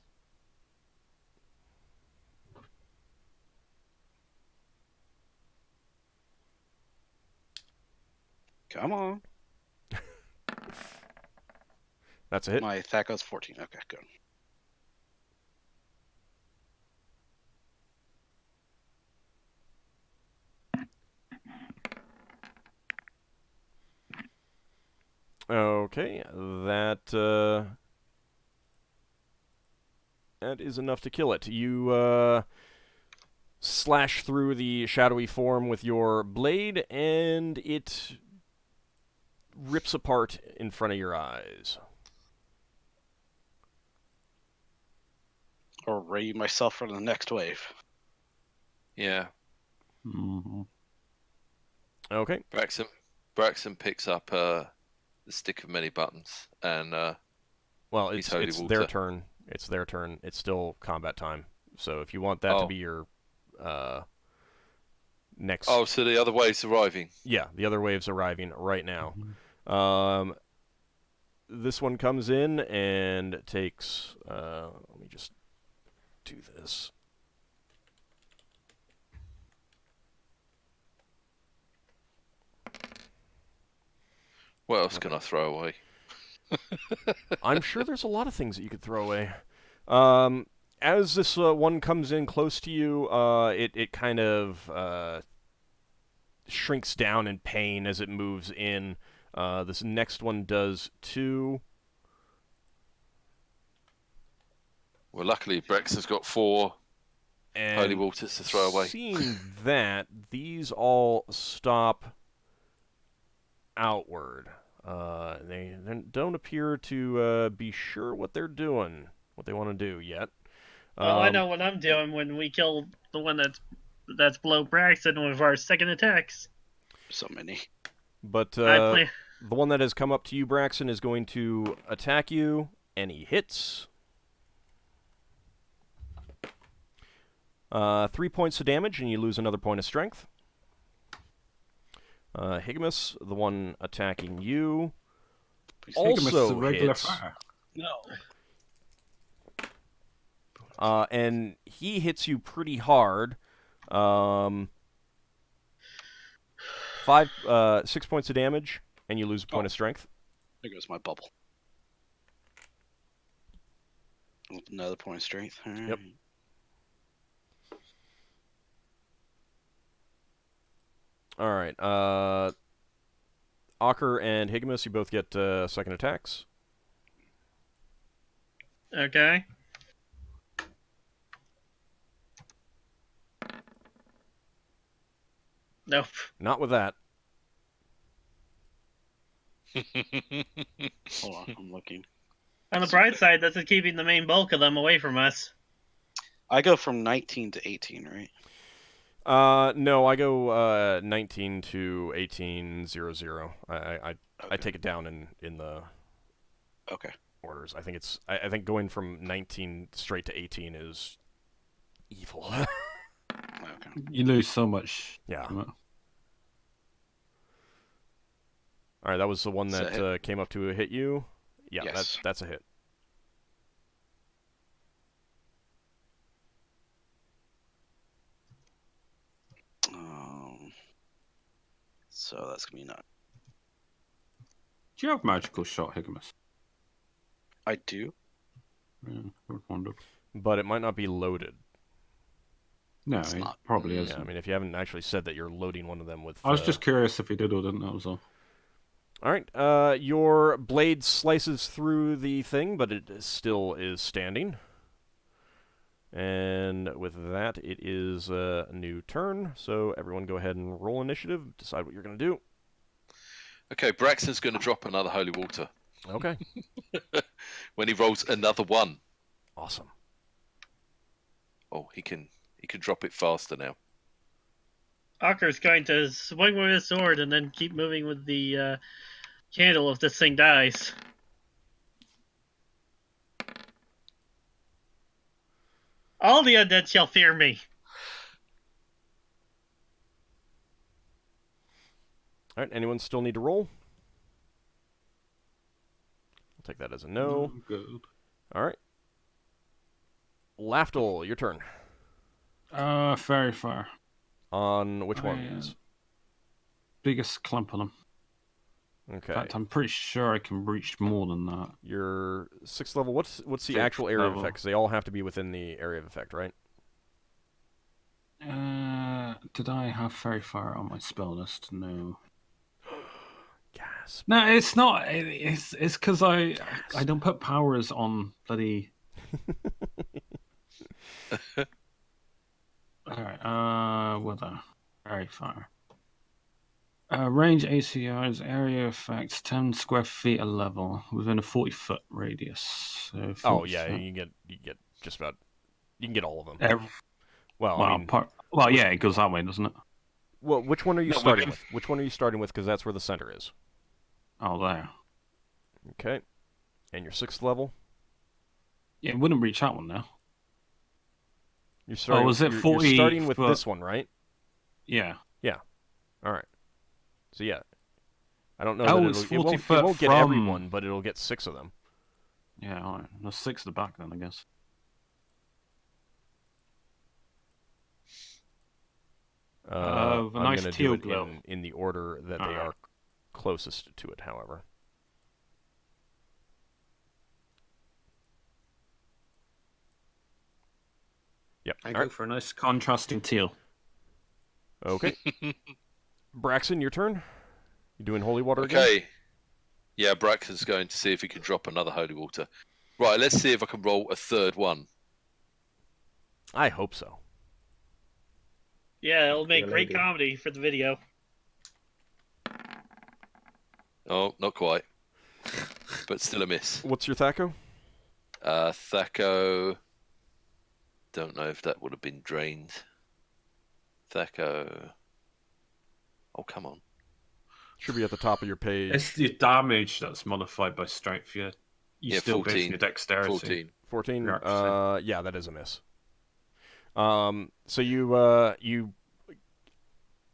Come on. That's a hit. My attack goes 14. Okay, good. Okay, that is enough to kill it. You slash through the shadowy form with your blade, and it rips apart in front of your eyes. Or ready myself for the next wave. Yeah. Mm-hmm. Okay. Braxon picks up the stick of many buttons, and Well, He's it's holy their water. turn. It's their turn. It's still combat time. So if you want that to Oh. be your next... oh, so the other wave's arriving. Yeah, the other wave's arriving right now. This one comes in and takes... let me just do this. What else can I throw away? I'm sure there's a lot of things that you could throw away. As this one comes in close to you, it kind of shrinks down in pain as it moves in. This next one does too. Well, luckily Braxon's got 4 And holy waters to throw away. seeing that, these all stop outward. They don't appear to be sure what they're doing, what they want to do yet. Oh, I know what I'm doing when we kill the one that's below Braxton with our second attacks. So many. But I play. the one that has come up to you, Braxton, is going to attack you, and he hits. 3 points of damage, and you lose another point of strength. Higgimus, the one attacking you, Higgimus is a also regular hits. fire. No. And he hits you pretty hard. 6 points of damage, and you lose a point of strength. There goes my bubble. Another point of strength. All right. Yep. All right. Ockar and Higgimus, you both get second attacks. Okay. Nope. Not with that. Hold on, I'm looking. On the bright side, that's keeping the main bulk of them away from us. I go from 19 to 18, right? No, I go 19 to 1800. I take it down in the Okay. orders. I think I think going from 19 straight to 18 is evil. Okay. You lose so much. Yeah. from it. All right, that was the one Is that that came up to hit you. Yeah, Yes. that's a hit. So that's gonna be not. Do you have magical shot, Higgimus? I do. Yeah, I would wonder. But it might not be loaded. No, It's it not. probably Yeah, isn't. I mean, if you haven't actually said that you're loading one of them with... I was just curious if he did or didn't, that was all. All right, your blade slices through the thing, but it still is standing. And with that, it is a new turn. So everyone go ahead and roll initiative. Decide what you're going to do. Okay, Braxton's going to drop another holy water Okay. when he rolls another one. Awesome. Oh, he can drop it faster now. Ockar's going to swing with his sword and then keep moving with the candle if this thing dies. All the undead shall fear me. All right, anyone still need to roll? I'll take that as a no. Good. All right. Lafdul, your turn. Very far. On which I, ones? Biggest clump on them. Okay. In fact, I'm pretty sure I can reach more than that. Your 6th level, what's the Sixth actual area of level. effect? 'Cause they all have to be within the area of effect, right? Did I have very far on my spell list? No. Gasp. No, it's not. It's because I don't put powers on bloody. Alright, weather. Very far. Range ACRs, area effects, 10 square feet a level within a 40-foot radius. So 40 Oh yeah, foot. you get just about, you can get all of them. Well, I mean, yeah, it goes that way, doesn't it? well, which one are you No, starting within- with? Which one are you starting with? Because that's where the center is. Oh, there. Okay. And your 6th level. Yeah, it wouldn't reach that one now. You're starting. was it you're 40 starting with foot? this one, right? Yeah. All right. So yeah, I don't know. Oh, that it's it 40 won't foot get from- everyone, but it'll get 6 of them. Yeah, alright. There's 6 at the back then, I guess. The I'm nice gonna teal do it glow. in the order that they Alright. are closest to it, however. Yep. I All go right. for a nice contrasting teal. Okay. Braxon, your turn. You doing holy water again? Okay. Yeah, Braxton's going to see if he can drop another holy water. Right, let's see if I can roll a third one. I hope so. Yeah, it'll make Dear great lady. comedy for the video. Oh, not quite. But still a miss. What's your Thaco? Thaco. Don't know if that would have been drained. Thaco. Oh, come on. Should be at the top of your page. It's the damage that's modified by strength. You Yeah, still 14. basing your dexterity. 14. 14. Yeah, Yeah, that is a miss. So you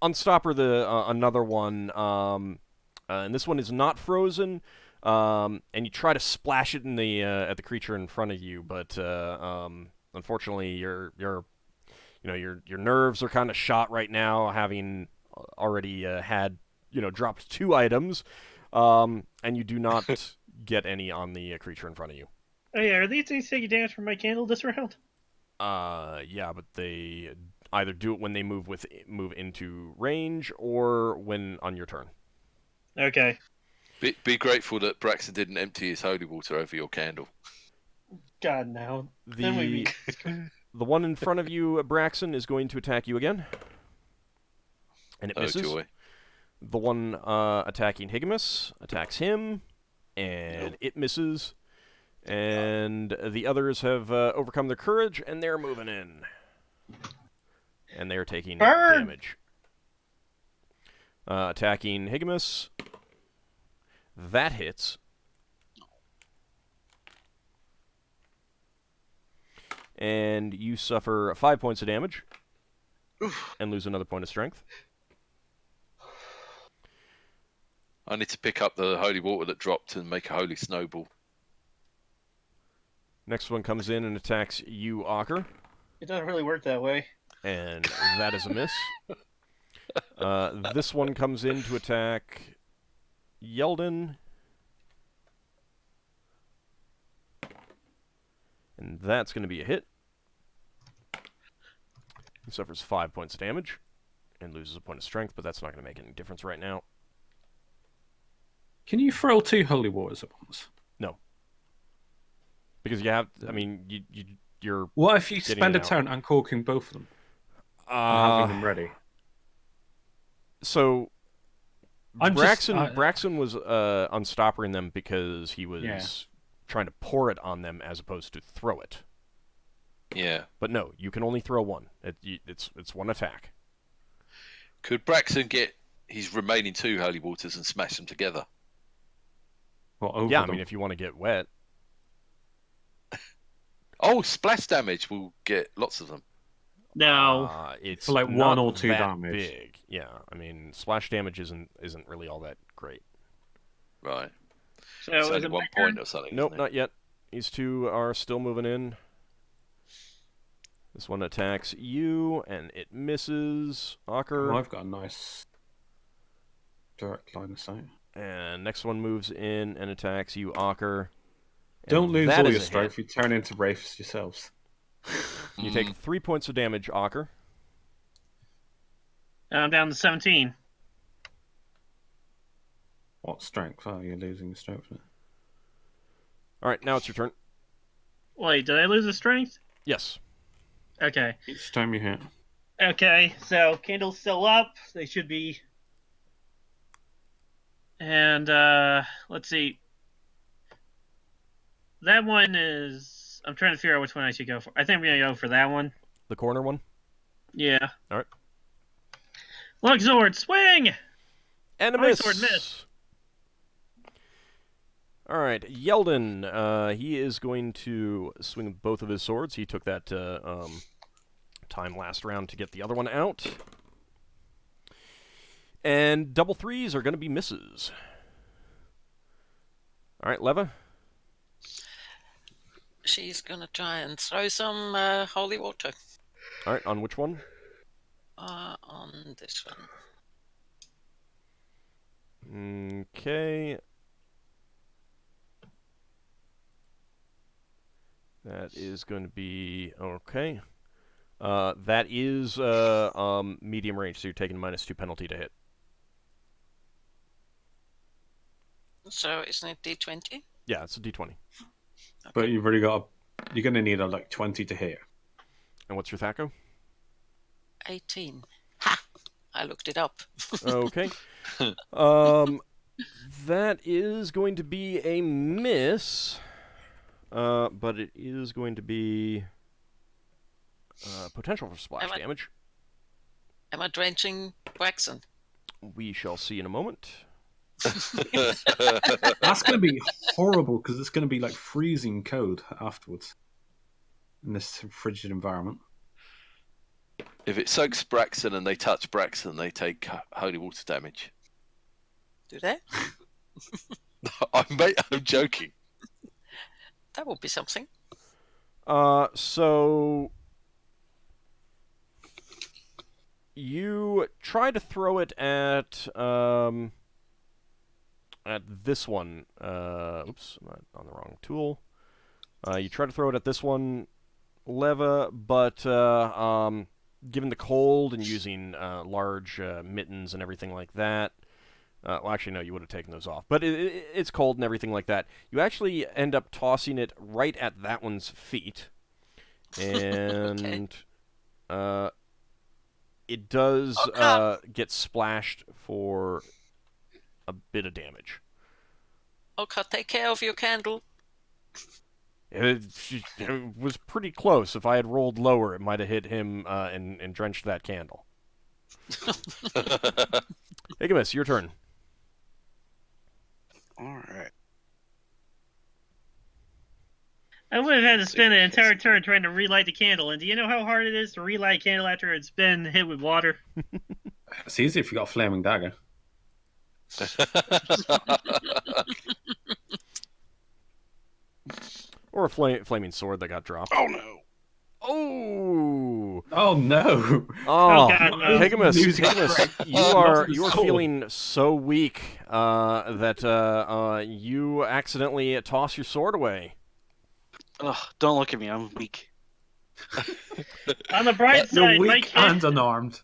unstopper the another one. And this one is not frozen, and you try to splash it in the at the creature in front of you, but unfortunately, your nerves are kind of shot right now, having already had dropped 2 items, and you do not get any on the creature in front of you. Oh yeah, are these things taking damage from my candle this round? Yeah, but they either do it when they move into range or when on your turn. Okay. Be grateful that Braxon didn't empty his holy water over your candle. God, no. The one in front of you, Braxon, is going to attack you again, and it misses. Oh joy! The one attacking Higgimus attacks him, and it misses. And the others have overcome their courage, and they're moving in. And they're taking damage. Attacking Higgimus. That hits. And you suffer 5 points of damage. Oof. And lose another point of strength. I need to pick up the holy water that dropped and make a holy snowball. Next one comes in and attacks you, Ockar. It doesn't really work that way. And that is a miss. This one comes in to attack Yeldan. And that's going to be a hit. He suffers 5 points of damage and loses a point of strength, but that's not going to make any difference right now. Can you throw 2 holy waters at once? No. Because you have, you're... What if you spend a out. turn uncorking both of them? And having them ready? So, I'm Braxon was unstopping them because he was trying to pour it on them as opposed to throw it. Yeah. But no, you can only throw one. It's one attack. Could Braxon get his remaining 2 holy waters and smash them together? Well, over yeah, them. I mean, if you want to get wet. Oh, splash damage will get lots of them. No. It's for like not 1 or 2 that damage. big. Yeah, I mean, splash damage isn't really all that great. Right. So It's is only it 1 my point turn? or something. Nope, isn't it? not yet. These 2 are still moving in. This one attacks you, and it misses. Ockar. Oh, I've got a nice direct line of sight. And next one moves in and attacks you, Ockar. Don't lose that all is your a strength. hit. You turn into wraiths yourselves. You take 3 points of damage, Ockar. I'm down to 17. What strength? Oh, you're losing strength. All right, now it's your turn. Wait, did I lose a strength? Yes. Okay. Each time you hit. Okay, so candle's still up. They should be. And let's see. That one is. I'm trying to figure out which one I should go for. I think I'm gonna go for that one. The corner one? Yeah. All right. Longsword, swing! And a miss. Longsword miss. All right, Yeldan. He is going to swing with both of his swords. He took that time last round to get the other one out. And double 3s are going to be misses. All right, Leva. She's going to try and throw some holy water All right, on which one? on this one. Okay. That is going to be okay. That is medium range, so you're taking -2 penalty to hit. So isn't it D20? Yeah, it's a D20. Okay. But you've already got. You're going to need like 20 to hit. And what's your THAC-O? 18. Ha! I looked it up. Okay. That is going to be a miss. But it is going to be potential for splash damage. Am I drenching Braxon? We shall see in a moment. That's going to be horrible because it's going to be like freezing cold afterwards in this frigid environment. If it soaks Braxon and they touch Braxon, they take holy water damage. Do they? I'm joking. That would be something. So you try to throw it at this one. Oops, I'm on the wrong tool. You try to throw it at this one, Leva, but given the cold and using large mittens and everything like that, well, actually, no, you would have taken those off. But it's cold and everything like that. You actually end up tossing it right at that one's feet. And it does get splashed for a bit of damage. Ockar, take care of your candle. It was pretty close. If I had rolled lower, it might have hit him and drenched that candle. Higgimus, your turn. All right. I would have had to spend an entire turn trying to relight the candle. And do you know how hard it is to relight a candle after it's been hit with water? It's easy if you got a flaming dagger. Or a flaming sword that got dropped. Oh no! Oh! Oh no! Oh, God, no. Higgimus, Music you are feeling so weak that you accidentally toss your sword away. Ugh, don't look at me. I'm weak. On the bright You're side, weak and unarmed.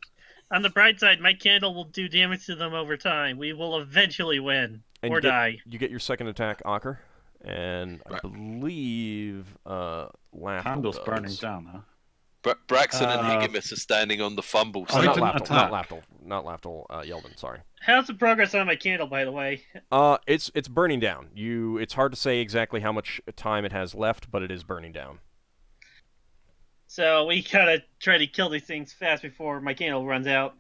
on the bright side, my candle will do damage to them over time. We will eventually win And or die. You get your second attack, Ockar, and I believe Lafdul Candle's does. burning down, huh? Braxon and Higgimus are standing on the fumble Oh, side. not didn't Lafdul, attack. not Lafdul, Yeldan, sorry. How's the progress on my candle, by the way? It's burning down. It's hard to say exactly how much time it has left, but it is burning down. So we gotta try to kill these things fast before my candle runs out.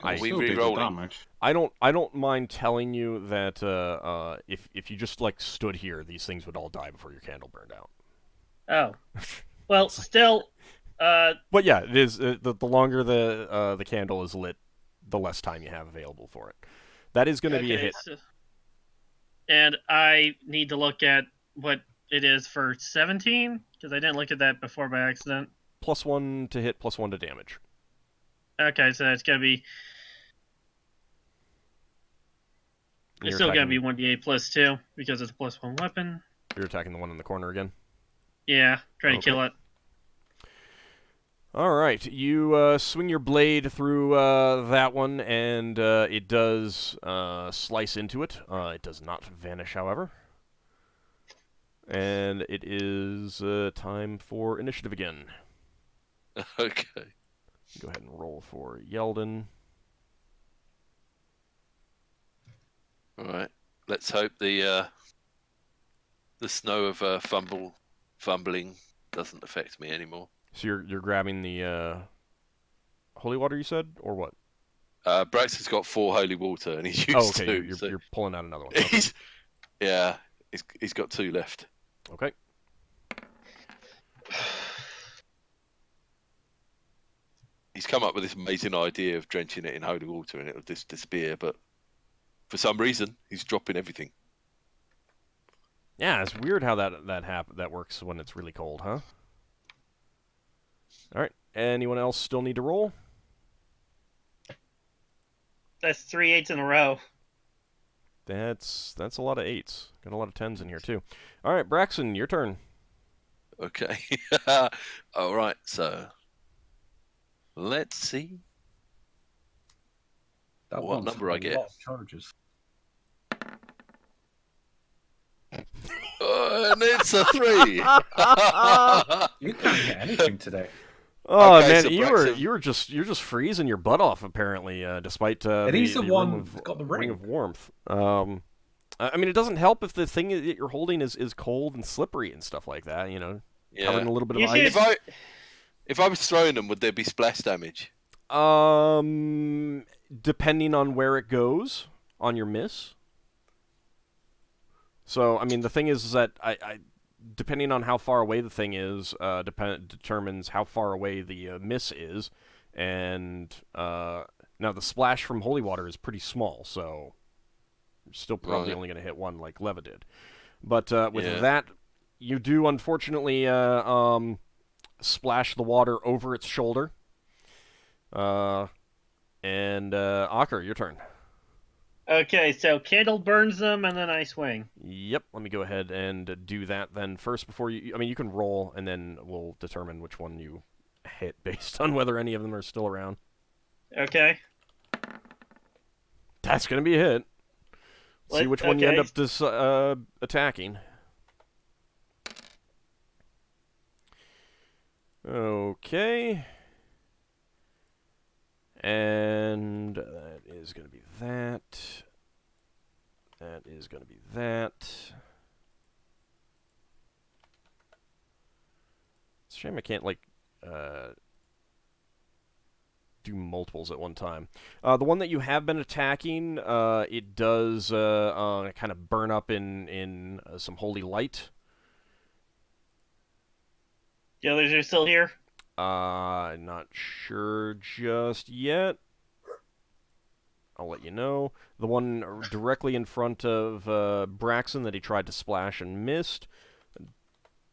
Are we Still do the re-rolling? damage. I don't mind telling you that if you just like stood here, these things would all die before your candle burned out. Oh, well, still, But yeah, it is the longer the candle is lit, the less time you have available for it. That is going to be a hit. And I need to look at what it is for 17 because I didn't look at that before by accident. +1 to hit, +1 to damage. Okay, so it's gonna be. It's still gonna be 1d8 +2 because it's a +1 weapon. You're attacking the one in the corner again. Yeah, trying Okay. to kill it. All right, you swing your blade through that one, and it does slice into it. It does not vanish, however. And it is time for initiative again. Okay. Go ahead and roll for Yeldan. All right. Let's hope the snow of fumbling doesn't affect me anymore. So you're grabbing the holy water, you said, or what? Braxton's got 4 holy water, and he's used Oh, okay. 2. You're, so you're pulling out another one. Okay. He's got 2 left. Okay. He's come up with this amazing idea of drenching it in holy water, and it'll just disappear. But for some reason, he's dropping everything. Yeah, it's weird how that works when it's really cold, huh? All right. Anyone else still need to roll? That's 3 8s in a row. That's a lot of 8s. Got a lot of 10s in here too. All right, Braxon, your turn. Okay. All right. So let's see That what one's number I a get. lot of charges. And it's a 3. You can't get anything today. Oh Okay, man, so you're just freezing your butt off apparently, despite It is the one ring of, that's got the ring ring. of warmth. I mean, it doesn't help if the thing that you're holding is cold and slippery and stuff like that. You know, covered in Yeah. a little bit You of should- ice. If I was throwing them, would there be splash damage? Depending on where it goes on your miss. So, I mean, the thing is that I depending on how far away the thing is, determines how far away the miss is, and now the splash from holy water is pretty small, so still probably Right. only going to hit one like Leva did. But with Yeah. that, you do unfortunately splash the water over its shoulder. And Ockar, your turn. Okay, so candle burns them, and then I swing. Yep, let me go ahead and do that then first before you... I mean, you can roll, and then we'll determine which one you hit based on whether any of them are still around. Okay. That's going to be a hit. See which one you end Okay. up attacking. Okay. And that is going to be that. That is going to be that. It's a shame I can't, like, do multiples at one time. The one that you have been attacking, it does kind of burn up in some holy light. The others are still here? I'm not sure just yet. I'll let you know. The one directly in front of Braxon that he tried to splash and missed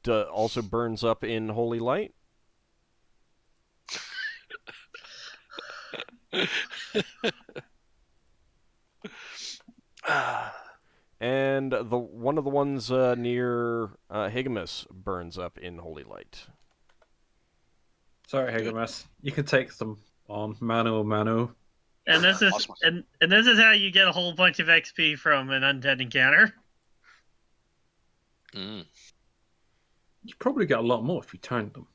also burns up in holy light. And one of the ones near Higgimus burns up in holy light. Sorry, Higgimus. You can take them on mano. And this is Awesome. and this is how you get a whole bunch of XP from an undead encounter. Mm. You probably get a lot more if you turned them.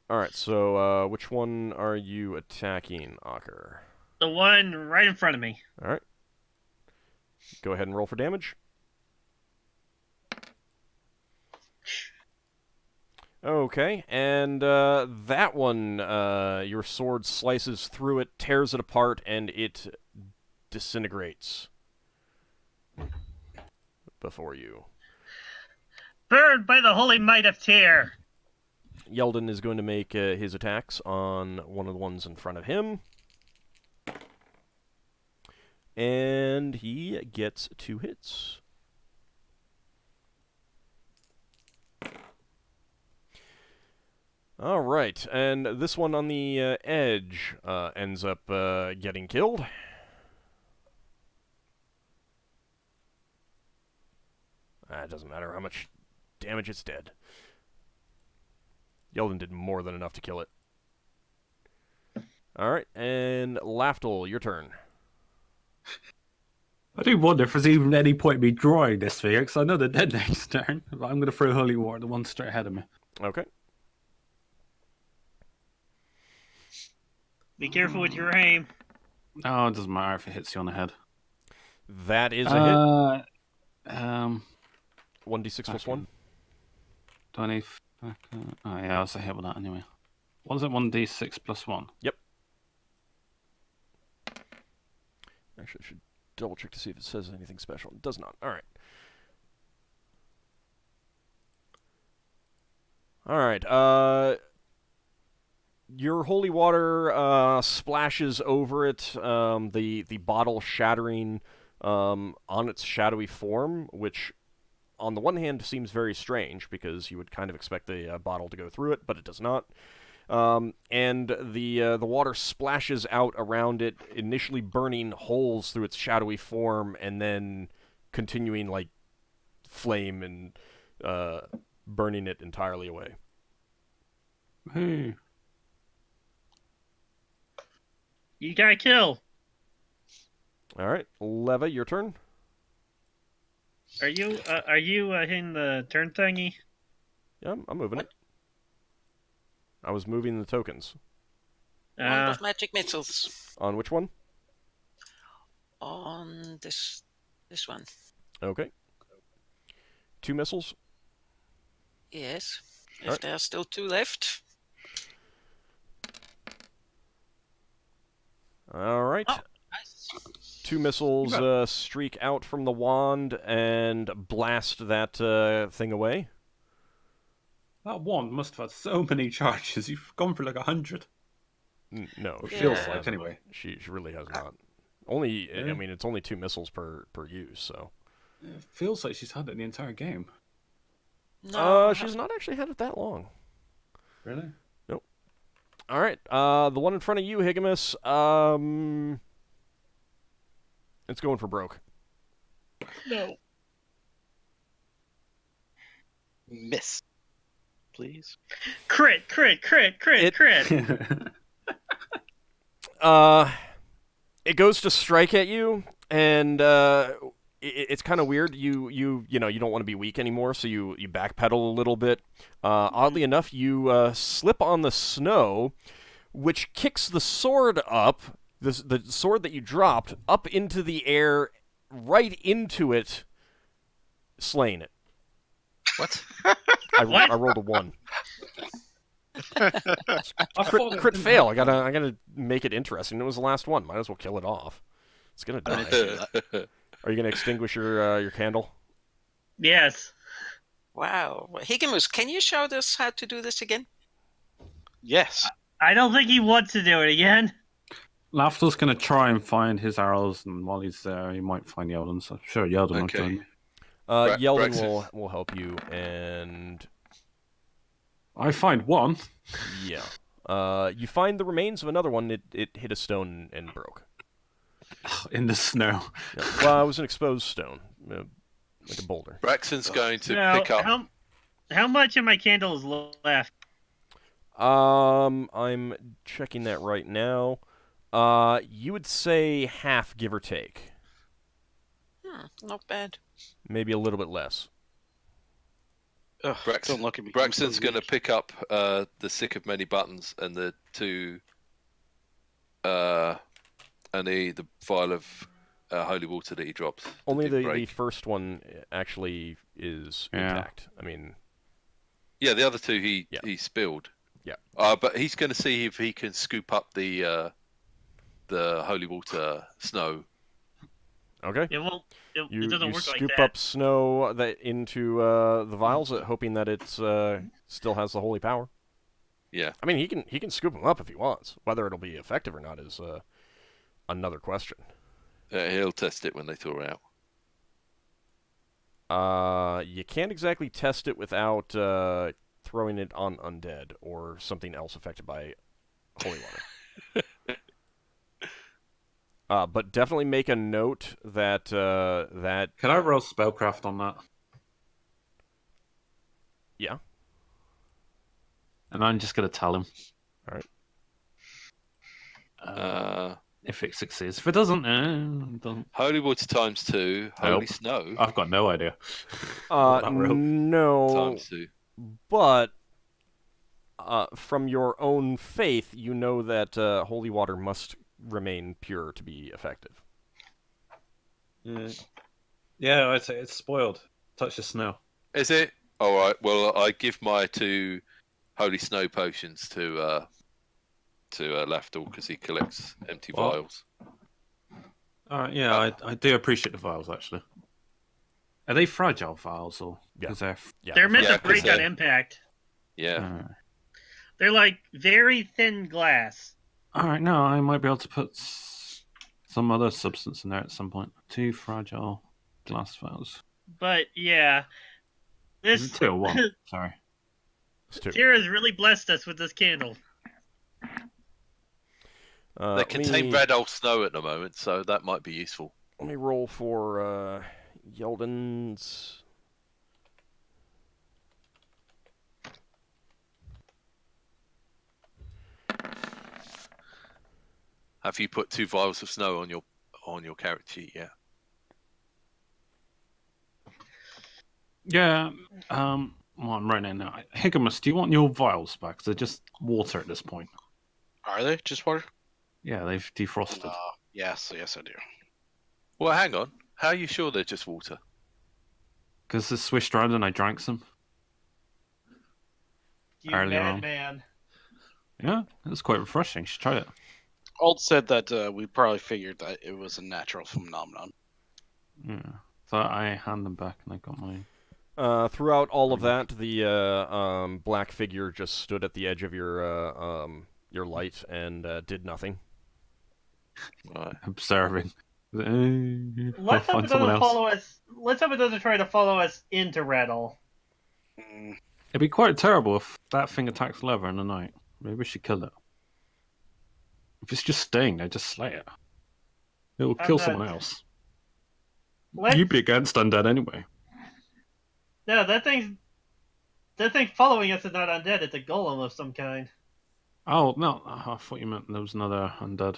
Alright, so which one are you attacking, Ockar? The one right in front of me. Alright. Go ahead and roll for damage. Okay, and that one, your sword slices through it, tears it apart, and it disintegrates before you. Burned by the holy might of Tyr. Yeldan is going to make his attacks on one of the ones in front of him. And he gets 2 hits. All right, and this one on the edge ends up getting killed. It doesn't matter how much damage, it's dead. Yeldan did more than enough to kill it. All right, and Lafdul, your turn. I do wonder if there's even any point in me drawing this figure, because I know they're dead next turn. But I'm going to throw Holy War, the one straight ahead of me. Okay. Be careful with your aim. Oh, it doesn't matter if it hits you on the head. That is a hit. 1d6 plus 1. 20. Oh, yeah, I was a hit with that anyway. Was it 1d6 plus 1? Yep. Actually, I should double check to see if it says anything special. It does not. All right. All right. Your holy water splashes over it, the bottle shattering on its shadowy form, which on the one hand seems very strange because you would kind of expect the bottle to go through it, but it does not. And the water splashes out around it, initially burning holes through its shadowy form, and then continuing like flame and burning it entirely away. Hey. You got to kill. All right, Leva, your turn. Are you hitting the turn thingy? Yeah, I'm moving it. I was moving the tokens. Wand of magic missiles. On which one? On this one. Okay. 2 missiles. Yes. If Alright. there are still 2 left. All right. Oh, nice. 2 missiles streak out from the wand and blast that thing away. That wand must have had so many charges. You've gone for like 100. No, Or she feels Yeah. like, hasn't. anyway. She really has not. Only, Yeah. I mean, it's only 2 missiles per use, so. It feels like she's had it the entire game. No, She's not actually had it that long. Really? All right, the one in front of you, Higgimus, it's going for broke. No. Miss, please. Crit. It goes to strike at you, and it's kind of weird. You don't want to be weak anymore, so you backpedal a little bit. Oddly enough, you slip on the snow, which kicks the sword up, the sword that you dropped, up into the air, right into it, slaying it. What? I rolled a 1. Crit fail. I gotta make it interesting. It was the last one. Might as well kill it off. It's gonna die. Are you gonna extinguish your candle? Yes. wow. Higgimus, can you show us how to do this again? Yes. I don't think he wants to do it again. Lafdul's going to try and find his arrows, and while he's there, he might find Yeldan. So sure, Yeldan will Okay. join me. Yeldan Braxon. will help you, and I find one. yeah. You find the remains of another one. It hit a stone and broke. In the snow. Yeah. Well, it was an exposed stone, like a boulder. Braxton's going to Now, pick up. how much of my candle is left? I'm checking that right now. You would say half, give or take. Not bad. Maybe a little bit less. Ugh, Braxton, don't look at me. Braxton's going to pick up the Sick of Many Buttons and the two, and the vial of holy water that he drops. that Only didn't the break. first one actually is Yeah. intact. I mean, Yeah, the other two he spilled. Yeah. But he's going to see if he can scoop up the holy water snow. okay. It won't. It You doesn't work like scoop that. up snow that into the vials, hoping that it still has the holy power. Yeah. I mean, he can scoop them up if he wants. Whether it'll be effective or not is another question. He'll test it when they thaw out. You can't exactly test it without throwing it on undead or something else affected by holy water. But definitely make a note that that Can I roll spellcraft on that? yeah. And I'm just going to tell him. All right. If it succeeds. If it doesn't, it doesn't. Holy water times 2, holy Nope. snow I've got no idea. That rope. No, times 2. but from your own faith, you know that holy water must remain pure to be effective. Yeah, I'd say it's spoiled. Touch the snow. Is it? All right. Well, I give my 2 holy snow potions to Lafdul because he collects empty What? vials. All right, yeah, I do appreciate the vials, actually. Are they fragile vials, or? Yeah. 'Cause they're... Yeah, They're meant Yeah, to break 'cause on they- impact. Yeah. They're like very thin glass. All right, no, I might be able to put some other substance in there at some point. 2 fragile glass vials. But yeah, Is this it 2 or 1? Sorry. it's two. Tira's really blessed us with this candle. They contain red old snow at the moment, so that might be useful. Let me roll for Yeldan's. Have you put 2 vials of snow on your character sheet? Yeah. Yeah, well, I'm writing it now. Higgimus, do you want your vials back? 'Cause they're just water at this point. Are they just water? Yeah, they've defrosted. Yes, I do. Well, hang on. How are you sure they're just water? Because they swished around and I drank some. You Earlier on. madman. Yeah, it was quite refreshing. You should try it. Old said that we probably figured that it was a natural phenomenon. Yeah. So I hand them back and I got mine. Throughout all of that, the black figure just stood at the edge of your light and did nothing. Right. Observing. I'll Let's hope find it someone doesn't else. follow us. Let's hope it doesn't try to follow us into Rattle. Mm, It'd be quite terrible if that thing attacks Lever in the night. Maybe we should kill it. If it's just staying there, just slay it. It will I'm kill not- someone else. Let's... You'd be against undead anyway. No, that thing following us is not undead. It's a golem of some kind. Oh, no. I thought you meant there was another undead.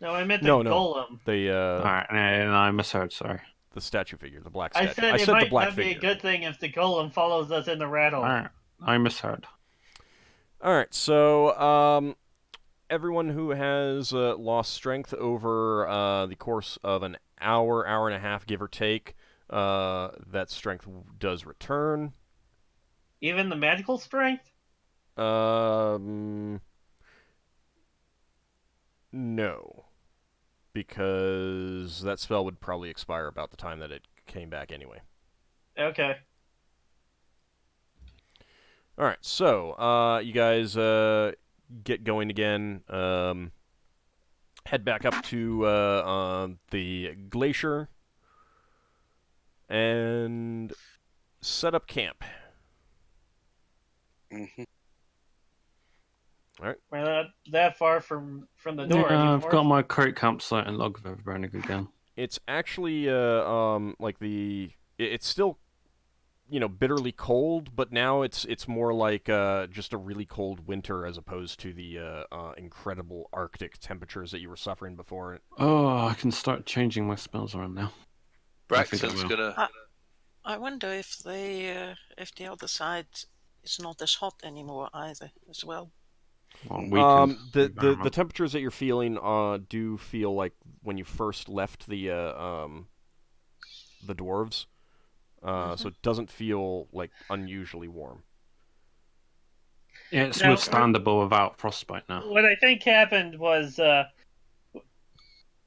No, I meant the No. golem. Alright, no, I misheard, sorry. The statue figure, the black I statue. said it the might black not be figure. a good thing if the golem follows us in the Rattle. Alright, I misheard. All right, so everyone who has lost strength over the course of an hour, hour and a half, give or take, that strength does return. Even the magical strength? No, because that spell would probably expire about the time that it came back anyway. Okay. All right, so you guys get going again. Head back up to the glacier and set up camp. mhm. All We're not that far from the door Yeah, anymore. I've got my crate campsite and log of Everburning again. It's actually like it's still bitterly cold, but now it's more like just a really cold winter as opposed to the incredible Arctic temperatures that you were suffering before. Oh, I can start changing my spells around now. I think I Braxton's will. gonna. I wonder if if the other side is not as hot anymore either as well. Well, weakened The environment. temperatures that you're feeling do feel like when you first left the dwarves. So it doesn't feel like unusually warm. Yeah, it's Now, withstandable without frostbite now. What I think happened was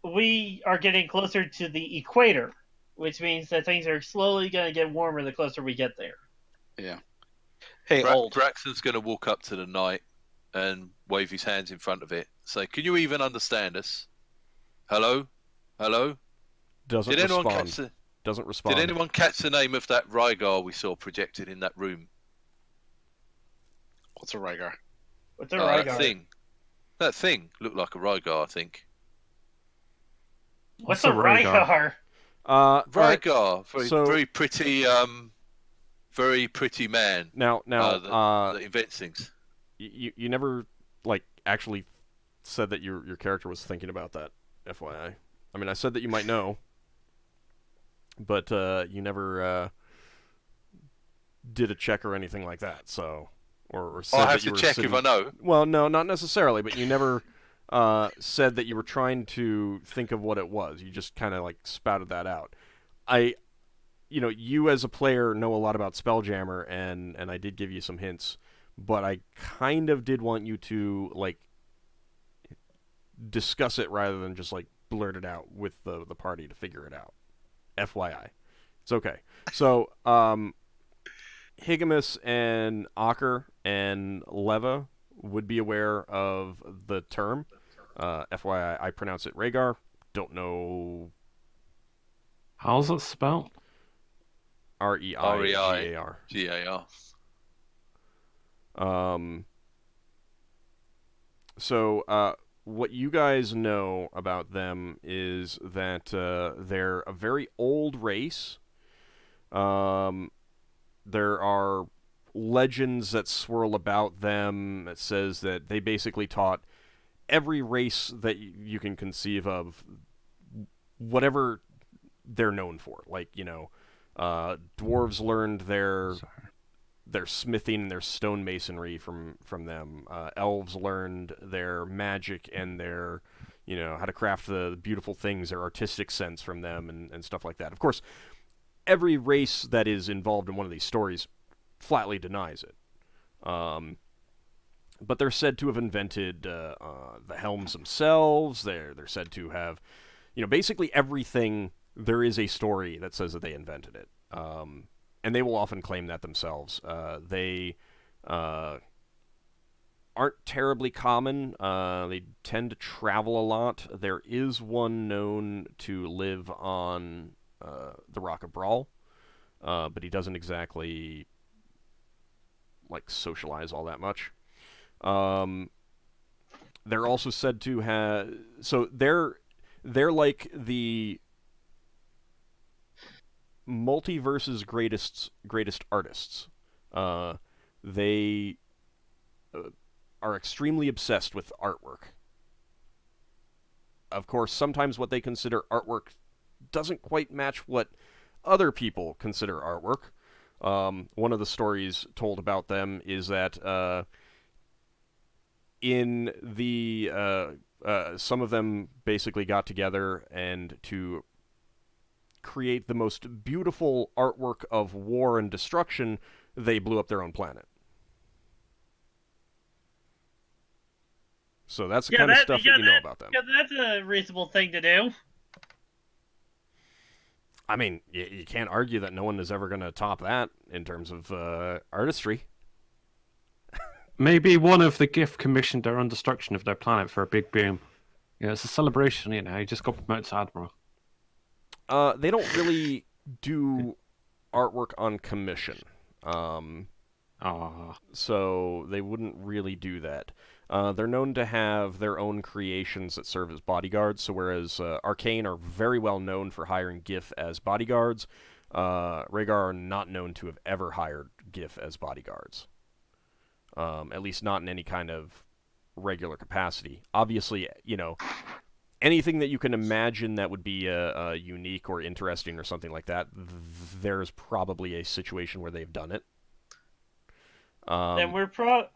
we are getting closer to the equator, which means that things are slowly going to get warmer the closer we get there. Yeah. Hey, old. Braxton's gonna walk up to the knight and wave his hands in front of it. Say, "Can you even understand us? Hello, hello." Doesn't Did anyone respond. catch the? Doesn't respond. Did anyone catch the name of that Rygar we saw projected in that room? What's a Rygar? What's a That Rygar? thing. That thing looked like a Rygar, I think. What's a a Rygar? Right. Rygar, so- very pretty man. Now, that invents things. you never actually said that your character was thinking about that. FYI, I mean, I said that you might know, but you never did a check or anything like that. So, or said I'll that have you to were check sitting... if I know. Well, no, not necessarily, but you never said that you were trying to think of what it was. You just kind of spouted that out. You as a player know a lot about Spelljammer, and I did give you some hints, but I kind of did want you to discuss it rather than just blurt it out with the party to figure it out. FYI, it's okay. So Higgimus and Ockar and Leva would be aware of the term. FYI, I pronounce it Rhaegar. Don't know. How's it spelled? Reigar. Gar. So what you guys know about them is that they're a very old race. There are legends that swirl about them that says that they basically taught every race that you can conceive of whatever they're known for. Dwarves learned their smithing and their stonemasonry from them. Elves learned their magic and their, how to craft the beautiful things, their artistic sense from them and stuff like that. Of course, every race that is involved in one of these stories flatly denies it. But they're said to have invented the helms themselves. They're said to have, basically everything. There is a story that says that they invented it. And they will often claim that themselves. They aren't terribly common. They tend to travel a lot. There is one known to live on the Rock of Brawl, but he doesn't exactly like socialize all that much. They're also said to have, so they're like the multiverse's greatest artists. They are extremely obsessed with artwork. Of course, sometimes what they consider artwork doesn't quite match what other people consider artwork. One of the stories told about them is that in the some of them basically got together and to create the most beautiful artwork of war and destruction, they blew up their own planet. So that's the kind of stuff that you know about them. Yeah, that's a reasonable thing to do. I mean, you can't argue that no one is ever going to top that in terms of artistry. Maybe one of the Giff commissioned their own destruction of their planet for a big boom. Yeah, it's a celebration, you know. He just got promoted to Admiral. They don't really do artwork on commission. So they wouldn't really do that. They're known to have their own creations that serve as bodyguards, so whereas Arcane are very well known for hiring Giff as bodyguards, Rhaegar are not known to have ever hired Giff as bodyguards. At least not in any kind of regular capacity. Obviously, you know, anything that you can imagine that would be unique or interesting or something like that, there's probably a situation where they've done it. And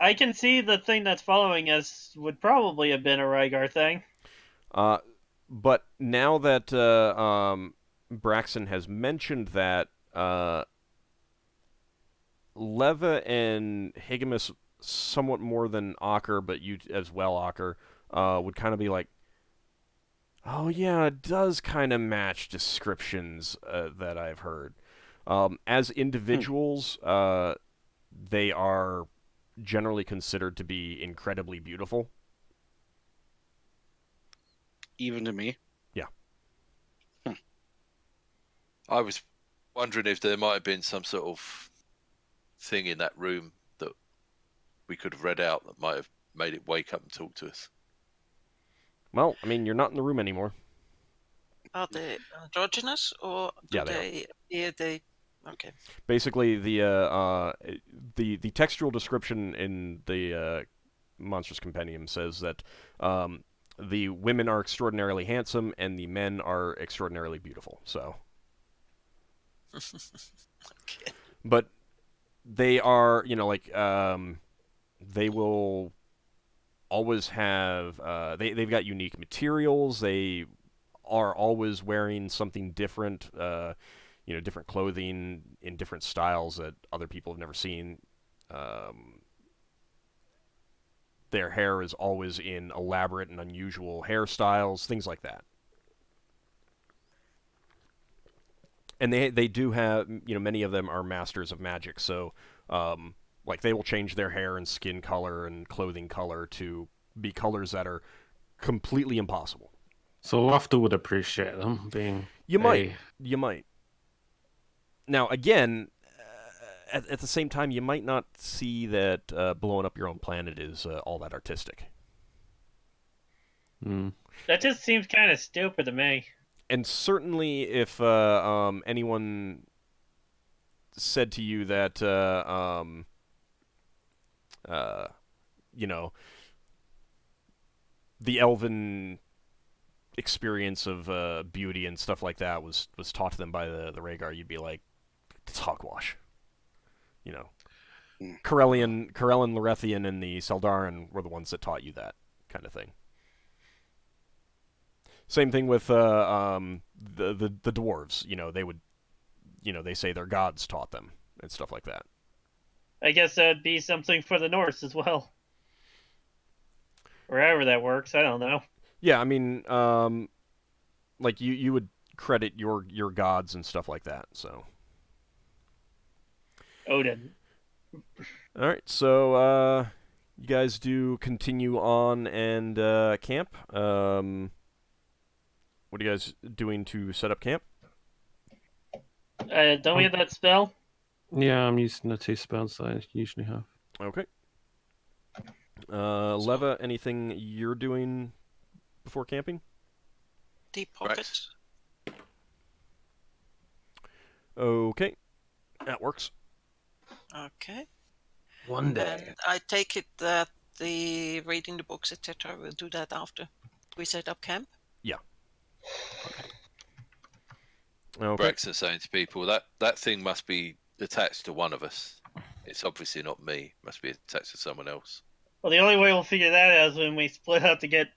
I can see the thing that's following us would probably have been a Rhaegar thing. But now that Braxon has mentioned that, Leva and Higgimus somewhat more than Ockar, but you as well, Ockar, would kind of be like, oh yeah, it does kind of match descriptions that I've heard. As individuals, they are generally considered to be incredibly beautiful. Even to me? Yeah. I was wondering if there might have been some sort of thing in that room that we could have read out that might have made it wake up and talk to us. Well, I mean, you're not in the room anymore. Are they androgynous or do they appear they? Okay. Basically, the textual description in the Monstrous Compendium says that the women are extraordinarily handsome and the men are extraordinarily beautiful. So, Okay. but they are, you know, like they will always have they've got unique materials. They are always wearing something different. You know, different clothing in different styles that other people have never seen. Their hair is always in elaborate and unusual hairstyles, things like that. And they do have, you know, many of them are masters of magic, so like they will change their hair and skin color and clothing color to be colors that are completely impossible. So Lafdul would appreciate them being. You might. Now, again, at the same time, you might not see that blowing up your own planet is all that artistic. That just seems kind of stupid to me. And certainly, if anyone said to you that, you know, the elven experience of beauty and stuff like that was taught to them by the Rhaegar, you'd be like, it's hogwash. You know, Corellian, Lorethian, and the Seldarin were the ones that taught you that kind of thing. Same thing with the dwarves. You know, they would, you know, they say their gods taught them and stuff like that. I guess that'd be something for the Norse as well. Wherever that works, I don't know. Yeah, I mean, like you would credit your gods and stuff like that. So. Odin. All right, so you guys do continue on and camp? What are you guys doing to set up camp? Don't we have that spell? Yeah, I'm using the 2 spells that I usually have. Okay. Leva, anything you're doing before camping? Deep pocket. Okay. That works. Okay. One day. And I take it that the reading the books, etc., we'll do that after we set up camp. Yeah. Okay. Okay. Braxon saying to people that thing must be attached to one of us. It's obviously not me. It must be attached to someone else. Well, the only way we'll figure that out is when we split up to get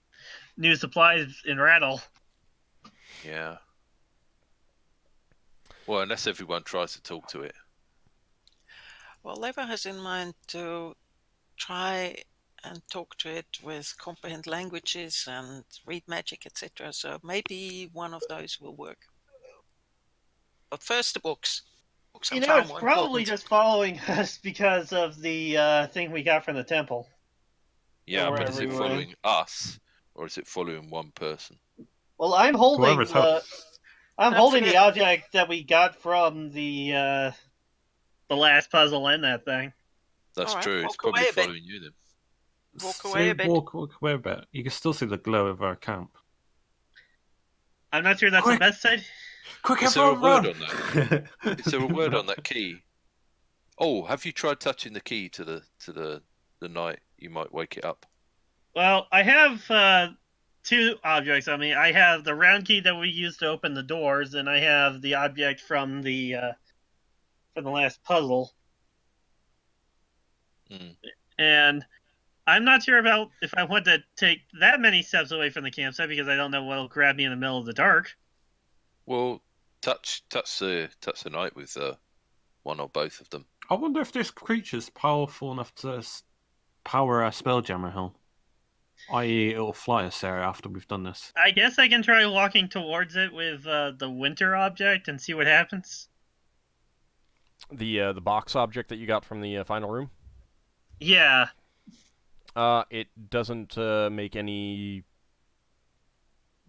new supplies in Rattle. Yeah. Well, unless everyone tries to talk to it. Well, Leva has in mind to try and talk to it with comprehend languages and read magic, etc. So maybe one of those will work. But first, the books. Books are far It's more probably important. just following us because of the thing we got from the temple. Yeah, Or but is it wherever we following us or is it following one person? Well, I'm holding Whoever's I'm holding the forget- object that we got from the last puzzle in that thing. That's All right, true. It's walk probably away a bit. following you then. Walk away a bit. Walk away a bit. You can still see the glow of our camp. I'm not sure that's Quick! the best side. Quick, Is there a everyone, word run! on that? Is there a word on that key? Oh, have you tried touching the key to the knight? You might wake it up. Well, I have 2 objects on me. I have the round key that we used to open the doors, and I have the object from the last puzzle. Mm. And I'm not sure about if I want to take that many steps away from the campsite because I don't know what'll grab me in the middle of the dark. Well, touch the knight with one or both of them. I wonder if this creature's powerful enough to power our Spelljammer helm. I.e., it'll fly us there after we've done this. I guess I can try walking towards it with the winter object and see what happens. The box object that you got from the final room? Yeah. It doesn't make any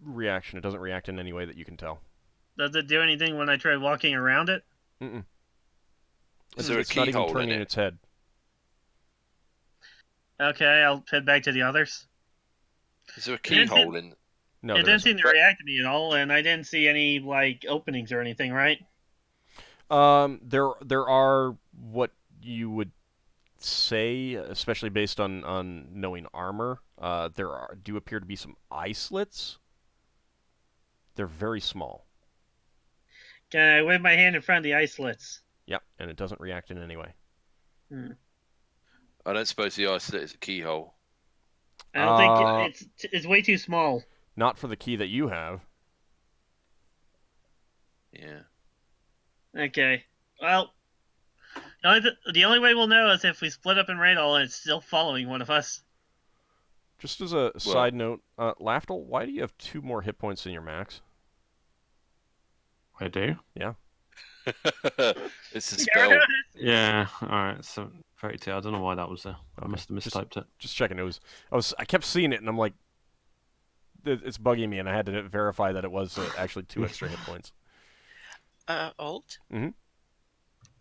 reaction. It doesn't react in any way that you can tell. Does it do anything when I try walking around it? Mm-mm. Is there a It's not even keyhole in turning it? its head. Okay, I'll head back to the others. Is there a didn't keyhole in? No, It there didn't seem isn't. to react to me at all, and I didn't see any openings or anything, right? There are what you would say, especially based on knowing armor. Do appear to be some eye slits. They're very small. Can I wave my hand in front of the eye slits? Yep, and it doesn't react in any way. I don't suppose the eye slit is a keyhole. I don't think it's way too small. Not for the key that you have. Yeah. Okay. Well, the only way we'll know is if we split up in Radal and it's still following one of us. Just as a side note, Lafdul, why do you have 2 more hit points than your max? I do? Yeah. It's a spell. Yeah, alright, so 32. I don't know why that was there. I Okay. must have mistyped it. Just checking. I kept seeing it, and I'm like, it's bugging me, and I had to verify that it was actually 2 extra hit points. Old? Mhm.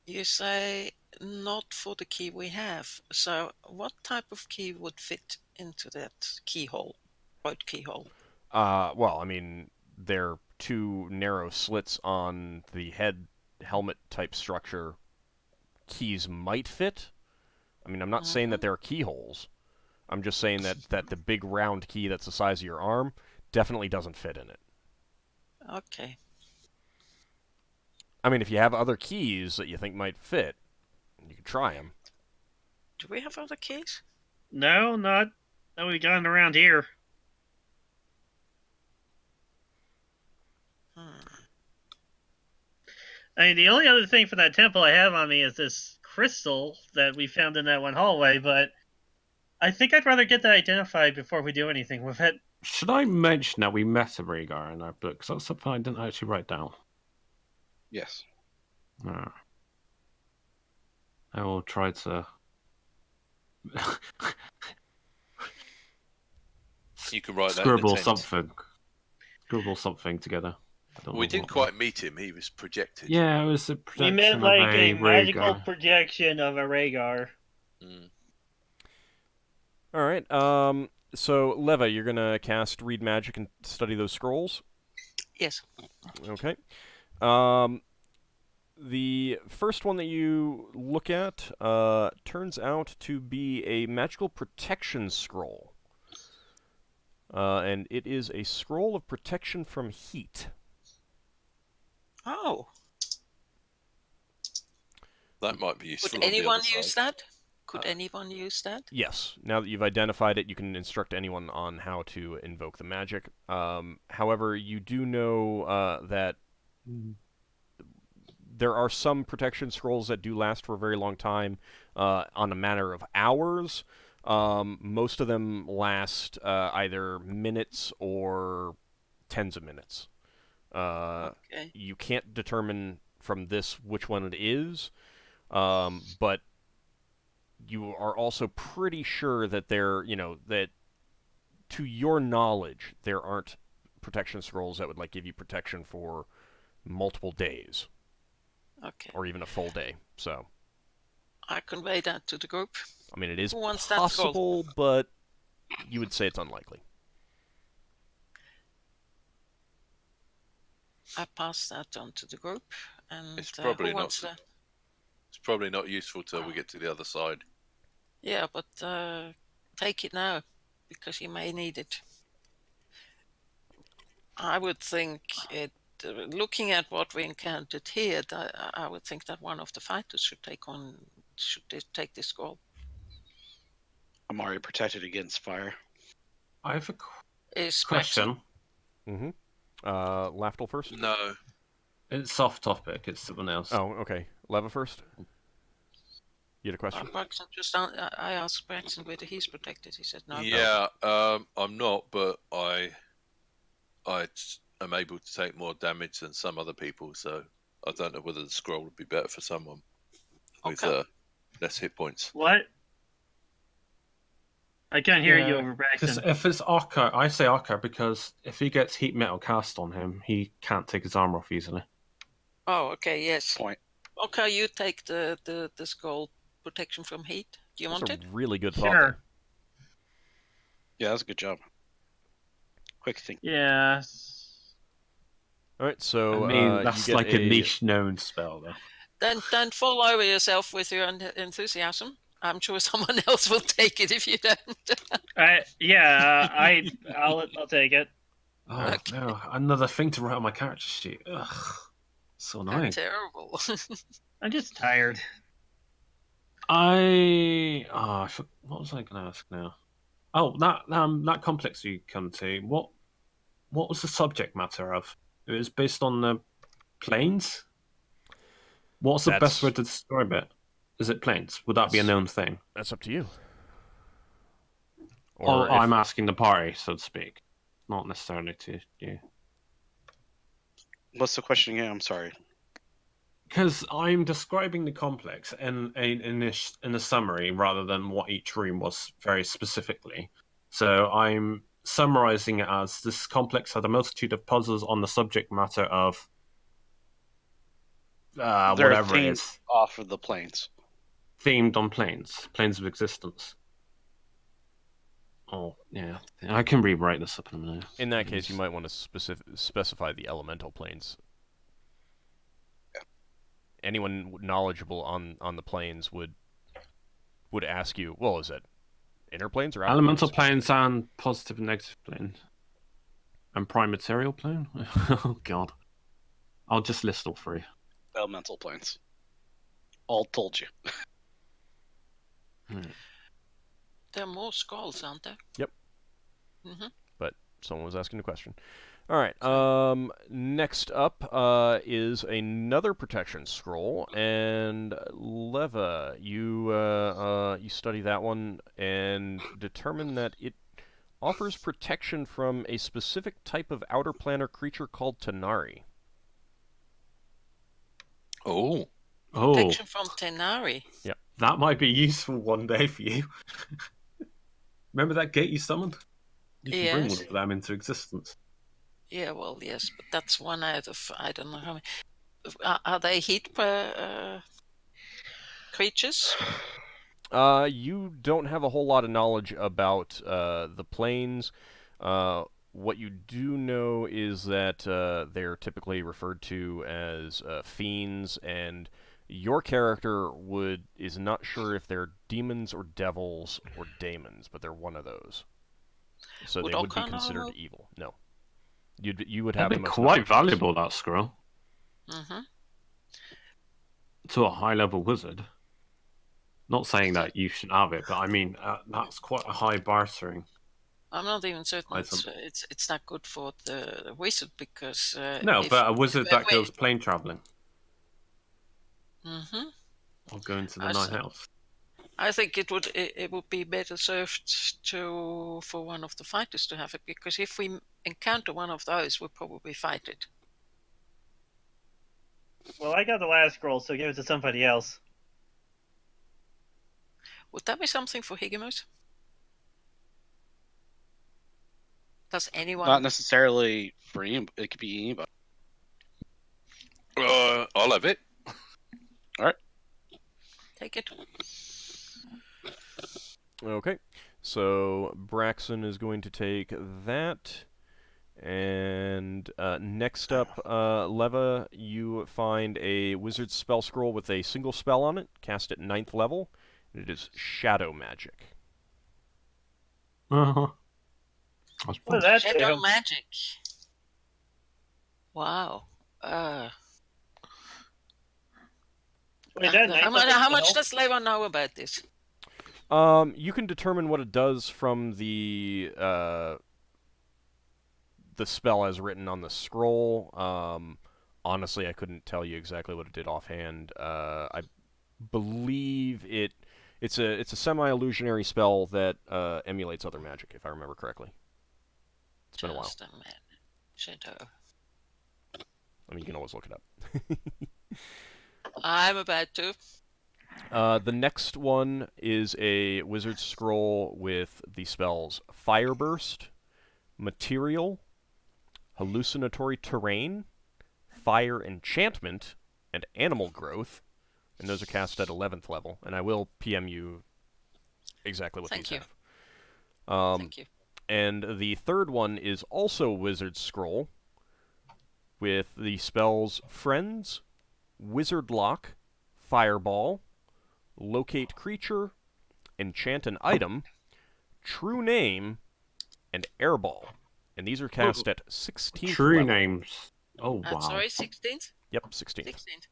You say not for the key we have. So what type of key would fit into that keyhole? Right keyhole? Well, I mean, they're 2 narrow slits on the helmet type structure. Keys might fit. I mean, I'm not saying that they're keyholes. I'm just saying that the big round key that's the size of your arm definitely doesn't fit in it. Okay. I mean, if you have other keys that you think might fit, you can try them. Do we have other keys? No, not that we got around here. I mean, the only other thing for that temple I have on me is this crystal that we found in that one hallway, but I think I'd rather get that identified before we do anything with it. Should I mention that we met a Rhaegar in our book? Because that's something I didn't actually write down. Yes. I will try to can write that in the Scribble tent. something. Scribble something together. I don't We know didn't what. quite meet him. He was projected. Yeah, it was a We projection meant of like a magical Rhaegar. projection of a Rhaegar. Mm. All right. So Leva, you're gonna cast Read Magic and study those scrolls. Yes. Okay. The first one that you look at turns out to be a magical protection scroll. And it is a scroll of protection from heat. Oh, That might be useful. could on the anyone other use side. that? Could anyone use that? Yes. Now that you've identified it, you can instruct anyone on how to invoke the magic. However, you do know that there are some protection scrolls that do last for a very long time, on a matter of hours. Most of them last either minutes or tens of minutes. Okay. You can't determine from this which one it is, but you are also pretty sure that that to your knowledge there aren't protection scrolls that would like give you protection for multiple days. Okay. Or even a full day. So, I convey that to the group. I mean, it is Who wants that possible, but you would say it's unlikely. I pass that on to the group, and It's probably who not. wants that? It's probably not useful till we get to the other side. Yeah, but take it now, because you may need it. I would think it. Looking at what we encountered here, I would think that one of the fighters should take this scroll. I'm already protected against fire. I have a Is question. Mm-hmm. Lafdul first? No. It's off topic. It's someone else. Oh, okay. Leva first? You had a question? Braxon I asked Braxon whether he's protected. He said no. Yeah, I'm not, but I am able to take more damage than some other people, so I don't know whether the scroll would be better for someone with Okay. less hit points. What? I can't hear you Yeah, over Because Braxton. if it's Ockar, I say Ockar because if he gets heat metal cast on him, he can't take his armor off easily. Oh, okay, yes. Point. Okay, you take the scroll protection from heat. Do you want That's it? a really good thought Sure. there. Yeah, that's a good job. Quick think. Yeah. All right, so I mean, you that's get like a niche known spell, though. Then fall over yourself with your enthusiasm. I'm sure someone else will take it if you don't. I'll take it. Oh Okay. no, another thing to write on my character sheet. Ugh, so How annoying. terrible. I'm just tired. What was I going to ask now? Oh, that complex you come to. What was the subject matter of? It was based on the planes. What's the best way to describe it? Is it planes? Would that be a known thing? That's up to you. Or if- I'm asking the party, so to speak, not necessarily to you. What's the question again? I'm sorry. Because I'm describing the complex in a summary rather than what each room was very specifically. So I'm summarizing it as this complex had a multitude of puzzles on the subject matter of They're whatever it themed is, off of the planes. themed on planes of existence. Oh, yeah. I can rewrite this up in a minute. in that case, you might want to specify the elemental planes. Anyone knowledgeable on the planes would ask you, well, is it inner planes or outer Elemental planes? planes and positive and negative plane. And prime material plane? Oh, God. I'll just list all three. Elemental planes. All told you. There are more scrolls, aren't there? Yep. Mm-hmm. But someone was asking a question. All right. Next up is another protection scroll, and Leva, you study that one and determine that it offers protection from a specific type of outer planar creature called Tanari. Oh. Protection from Tenari. That might be useful one day for you. Remember that gate you summoned? You can bring Yes. one of them into existence. Yeah, well, yes, but that's one out of I don't know how many. Are they heat creatures? You don't have a whole lot of knowledge about the planes. What you do know is that they're typically referred to as fiends, and your character is not sure if they're demons or devils or daemons, but they're one of those. So Would they would be Ockar know considered about- evil. No, you would That'd have be the most quite knowledge of this. valuable, that scroll, Mm-hmm. to a high-level wizard. Not saying that you should have it, but I mean, that's quite a high bartering. I'm not even certain Item. it's not good for the wizard because No, but a wizard that wait. goes plane traveling Mm-hmm. or going to the I night see. house. I think it would be better served for one of the fighters to have it, because if we encounter one of those, we'll probably fight it. Well, I got the last scroll, so give it to somebody else. Would that be something for Higgimus? Does anyone? Not necessarily for it could be anybody. I'll have it. Take it. Okay, so Braxon is going to take that. And next up, Leva, you find a wizard's spell scroll with a single spell on it, cast at 9th level. And it is Shadow Magic. Uh-huh. What does that Shadow do? magic. Wow. Wait, that How much does Leva know about this? You can determine what it does from the spell as written on the scroll. Honestly, I couldn't tell you exactly what it did offhand. I believe it's a semi-illusionary spell that emulates other magic, if I remember correctly. It's been a while. Just a minute. Shadow. I mean, you can always look it up. I'm about to. The next one is a wizard scroll with the spells Fire Burst, Material, Hallucinatory Terrain, Fire Enchantment, and Animal Growth, and those are cast at 11th level, and I will PM you exactly what Thank these you. have. Thank you. And the third one is also Wizard Scroll, with the spells Friends, Wizard Lock, Fireball, Locate Creature, Enchant an Item, True Name, and Airball. And these are cast at 16th True level. names. Oh, wow. Sorry, 16th? Yep, 16th. 16th.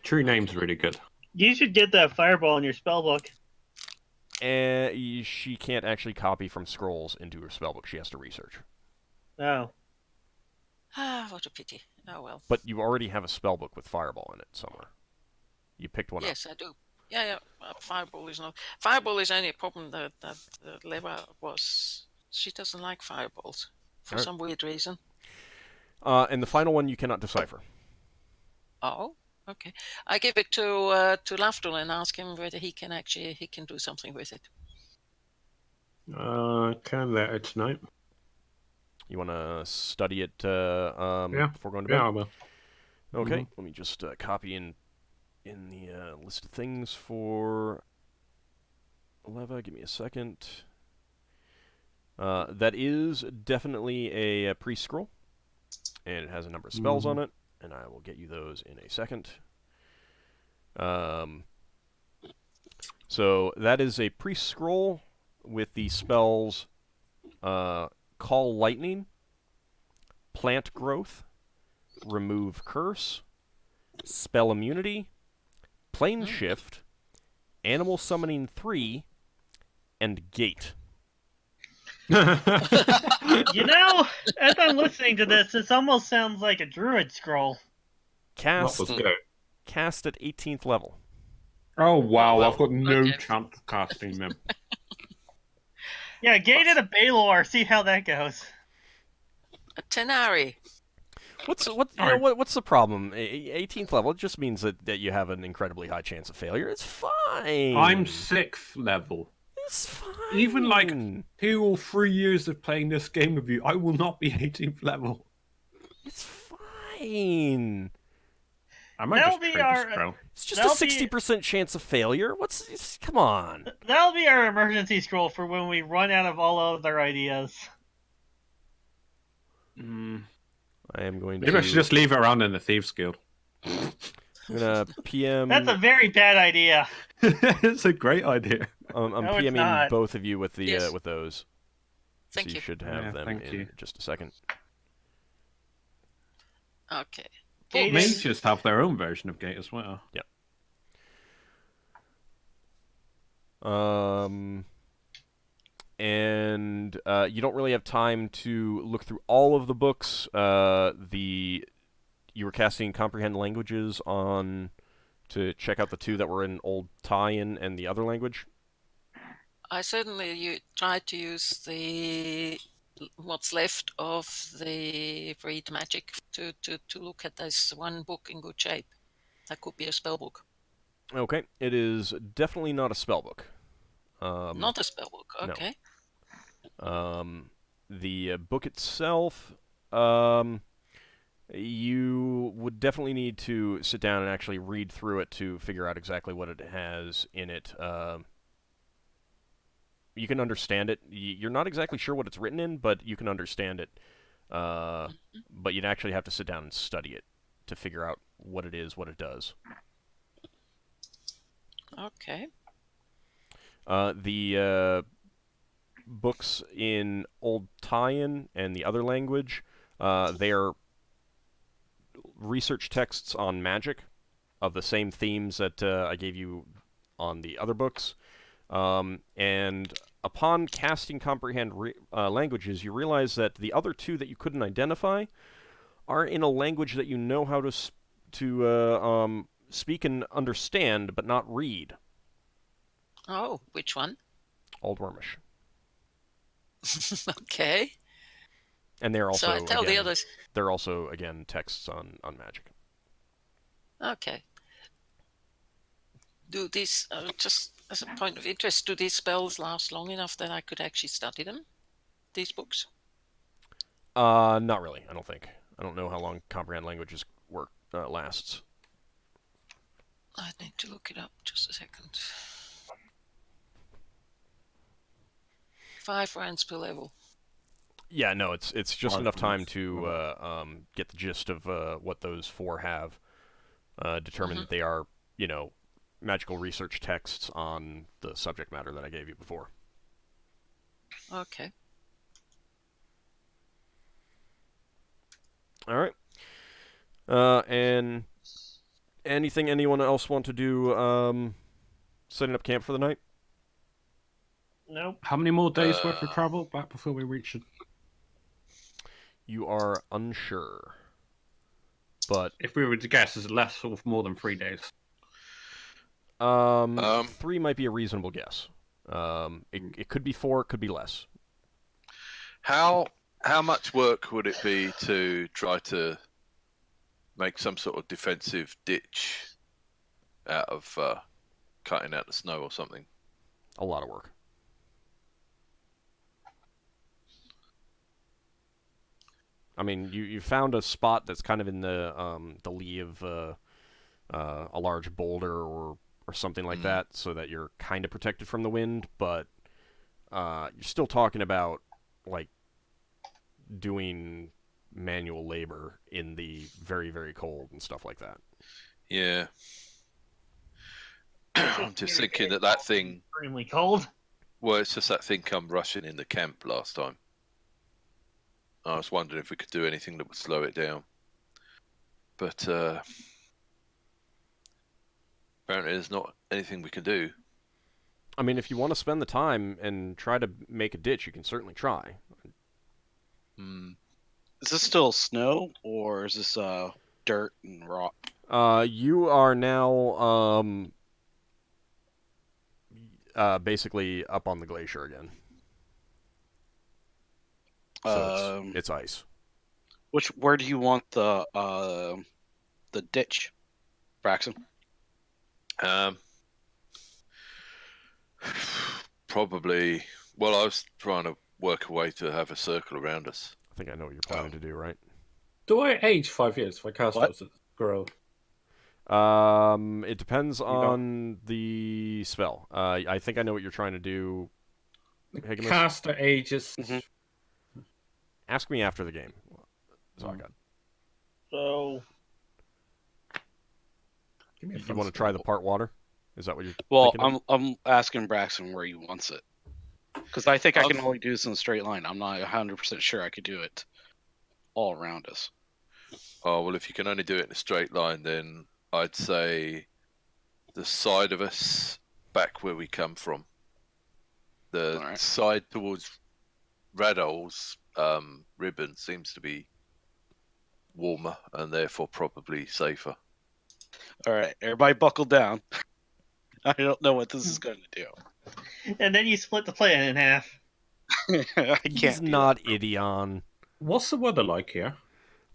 True names really good. You should get that fireball in your spell book. And she can't actually copy from scrolls into her spellbook. She has to research. Oh. Ah, what a pity. Oh well. But you already have a spellbook with Fireball in it somewhere. You picked one Yes, I do. Yeah. Fireball is not. Fireball is only a problem that Leva was. She doesn't like fireballs for Alright. some weird reason. up. And the final one you cannot decipher. Oh, okay. I give it to Lafdul and ask him whether he can do something with it. Can later tonight. You want to study it before going to bed? Yeah, I will. Okay, let me just copy in the list of things for Leva. Give me a second. That is definitely a pre-scroll, and it has a number of spells on it, and I will get you those in a second. So that is a pre-scroll with the spells Call Lightning, Plant Growth, Remove Curse, Spell Immunity, Plane Shift, Animal Summoning 3, and Gate. You know, as I'm listening to this almost sounds like a druid scroll. Cast What was good? at 18th level. Oh, wow. well, I've got no okay. chance of casting them. Yeah, gated a Baylor, see how that goes. A Tenari. What's the problem? 18th level, it just means that you have an incredibly high chance of failure. It's fine. I'm 6th level. It's fine. Even like 2 or 3 years of playing this game with you, I will not be 18th level. It's fine. I might That'll just be trade our- this crown. It's just a 60% chance of failure. Come on. That'll be our emergency scroll for when we run out of all other ideas. I am going to. Maybe I should just leave it around in the Thieves Guild. I'm gonna PM. That's a very bad idea. It's a great idea. I'm No, it's PMing not. both of you with the Yes. with those. Thank so you you. should have Yeah, them thank in you. just a second. Okay. Gate Books. Mages have their own version of Gate as well. And you don't really have time to look through all of the books. You were casting Comprehend Languages on to check out the 2 that were in Old Tie-in and the other language. I certainly tried to use what's left of the Read Magic to look at this one book in good shape. That could be a spell book. Okay, it is definitely not a spell book. Not a spell book, no. okay. The book itself, you would definitely need to sit down and actually read through it to figure out exactly what it has in it. You can understand it. You're not exactly sure what it's written in, but you can understand it. But you'd actually have to sit down and study it to figure out what it is, what it does. Okay. The books in Old Tie-in and the other language, they are research texts on magic of the same themes that I gave you on the other books. And upon casting Comprehend Languages, you realize that the other 2 that you couldn't identify are in a language that you know how to speak and understand, but not read. Oh, which one? Old Wormish. Okay. And they're also So I tell the again, others. they're also again texts on magic. Okay. Do these, just as a point of interest, do these spells last long enough that I could actually study them? These books? Not really. I don't think. I don't know how long Comprehend Languages lasts. I need to look it up. Just a second. 5 rounds per level. Yeah, no, it's just Five enough time rounds. to get the gist of what those 4 have. Determine that they are, magical research texts on the subject matter that I gave you before. Okay. All right. And anything anyone else want to do setting up camp for the night? Nope. How many more days worth of travel back before we reach it? You are unsure. But If we were to guess, is it less or more than 3 days? 3 might be a reasonable guess. It could be 4, it could be less. How much work would it be to try to make some sort of defensive ditch out of cutting out the snow or something? A lot of work. I mean, you found a spot that's kind of in the lee of a large boulder or something like that, so that you're kind of protected from the wind. But you're still talking about like doing manual labor in the very, very cold and stuff like that. Yeah. I'm just thinking that thing. Extremely cold. Well, it's just that thing come rushing in the camp last time. I was wondering if we could do anything that would slow it down. But apparently there's not anything we can do. I mean, if you want to spend the time and try to make a ditch, you can certainly try. Is this still snow, or is this dirt and rock? You are now basically up on the glacier again. So it's ice. Where do you want the ditch, Braxon? Probably. Well, I was trying to work a way to have a circle around us. I think I know what you're planning to do, right? Do I age 5 years if I cast What? those as a grow? It depends on the spell. I think I know what you're trying to do. Higgimus? Caster ages. Mhm. Ask me after the game. That's all I got. So Give me a You fun want to spell. try the part water? Is that what you're Well, thinking of? I'm asking Braxon where he wants it. Because I think I can I've- only do this in a straight line. I'm not 100% sure I could do it all around us. Oh, well, if you can only do it in a straight line, then I'd say the side of us back where we come from. The Alright. side towards Radol's ribbon seems to be warmer and therefore probably safer. All right, everybody buckle down. I don't know what this is going to do. and then you split the plan in half. I He's can't do not that. Idion. What's the weather like here?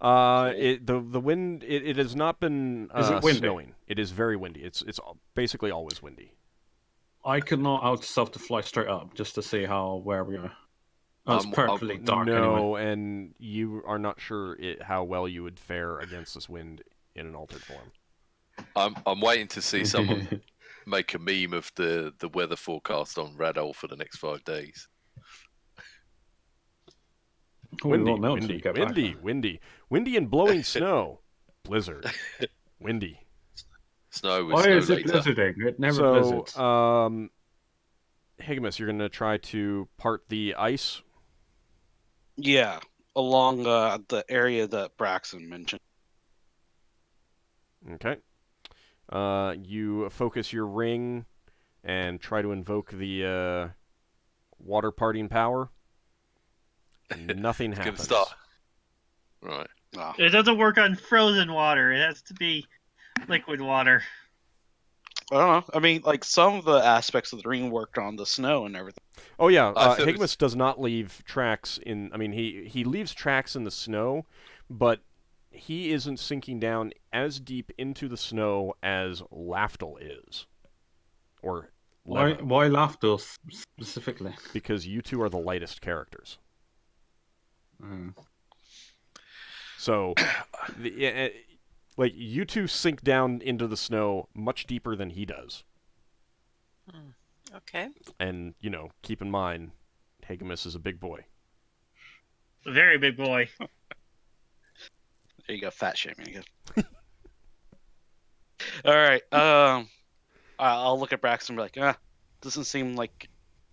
The wind it has not been Is it windy? snowing. It is very windy. It's basically always windy. I could not out self to fly straight up just to see where we are. Oh, it's perfectly dark no, anyway. and you are not sure how well you would fare against this wind in an altered form. I'm waiting to see someone make a meme of the weather forecast on Radol for the next 5 days. We won't know until we get back. Windy and blowing snow, blizzard, windy. Snow with Why snow is it later. blizzarding? It never So, blizzards. Higgimus, you're gonna try to part the ice. Yeah, along the area that Braxon mentioned. Okay. You focus your ring and try to invoke the water parting power. Nothing It's happens. gonna start. Right. Oh. It doesn't work on frozen water. It has to be liquid water. I don't know. I mean, like some of the aspects of the ring worked on the snow and everything. Oh yeah, I thought it Higgimus was- does not leave tracks in. I mean, he leaves tracks in the snow, but he isn't sinking down as deep into the snow as Lafdul is, or Why Leva, Lafdul specifically? because you two are the lightest characters. So, like you two sink down into the snow much deeper than he does, Okay. and keep in mind, Higgimus is a big boy. A very big boy. There you go, fat shaming again. All right. I'll look at Braxton and be like, doesn't seem like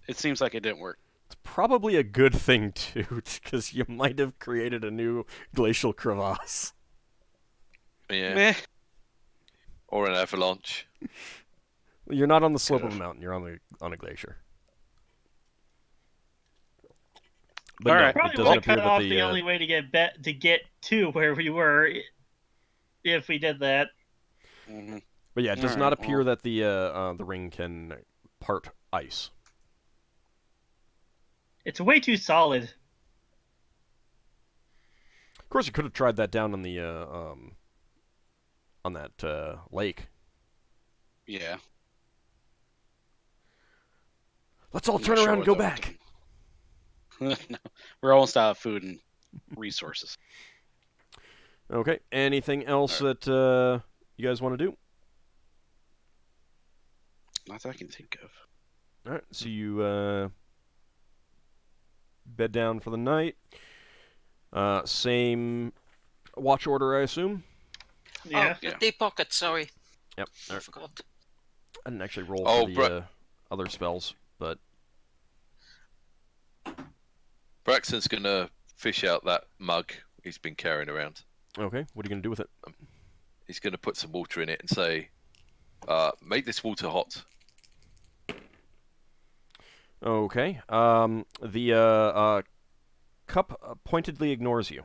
it seems like it didn't work. It's probably a good thing too, because you might have created a new glacial crevasse. Yeah. Meh. Or an avalanche. You're not on the slope Good. of a mountain. You're on a glacier. But All no, right. it Probably doesn't would appear cut that off the only way to get to where we were if we did that. Mm-hmm. But yeah, it does All not right, appear that the ring can part ice. It's way too solid. Of course, you could have tried that down on the on that lake. Yeah. Let's all I'm turn not sure around and what go that would back. do. No, we're almost out of food and resources. Okay. Anything else that you guys want to do? Not that I can think of. All right. So you bed down for the night. Same watch order, I assume. Yeah. Oh, the deep pocket, sorry. Yep. All I right. forgot. I didn't actually roll Oh, for the other spells, but Braxton's gonna fish out that mug he's been carrying around. okay. What are you gonna do with it? He's gonna put some water in it and say, "Make this water hot." Okay. The cup pointedly ignores you.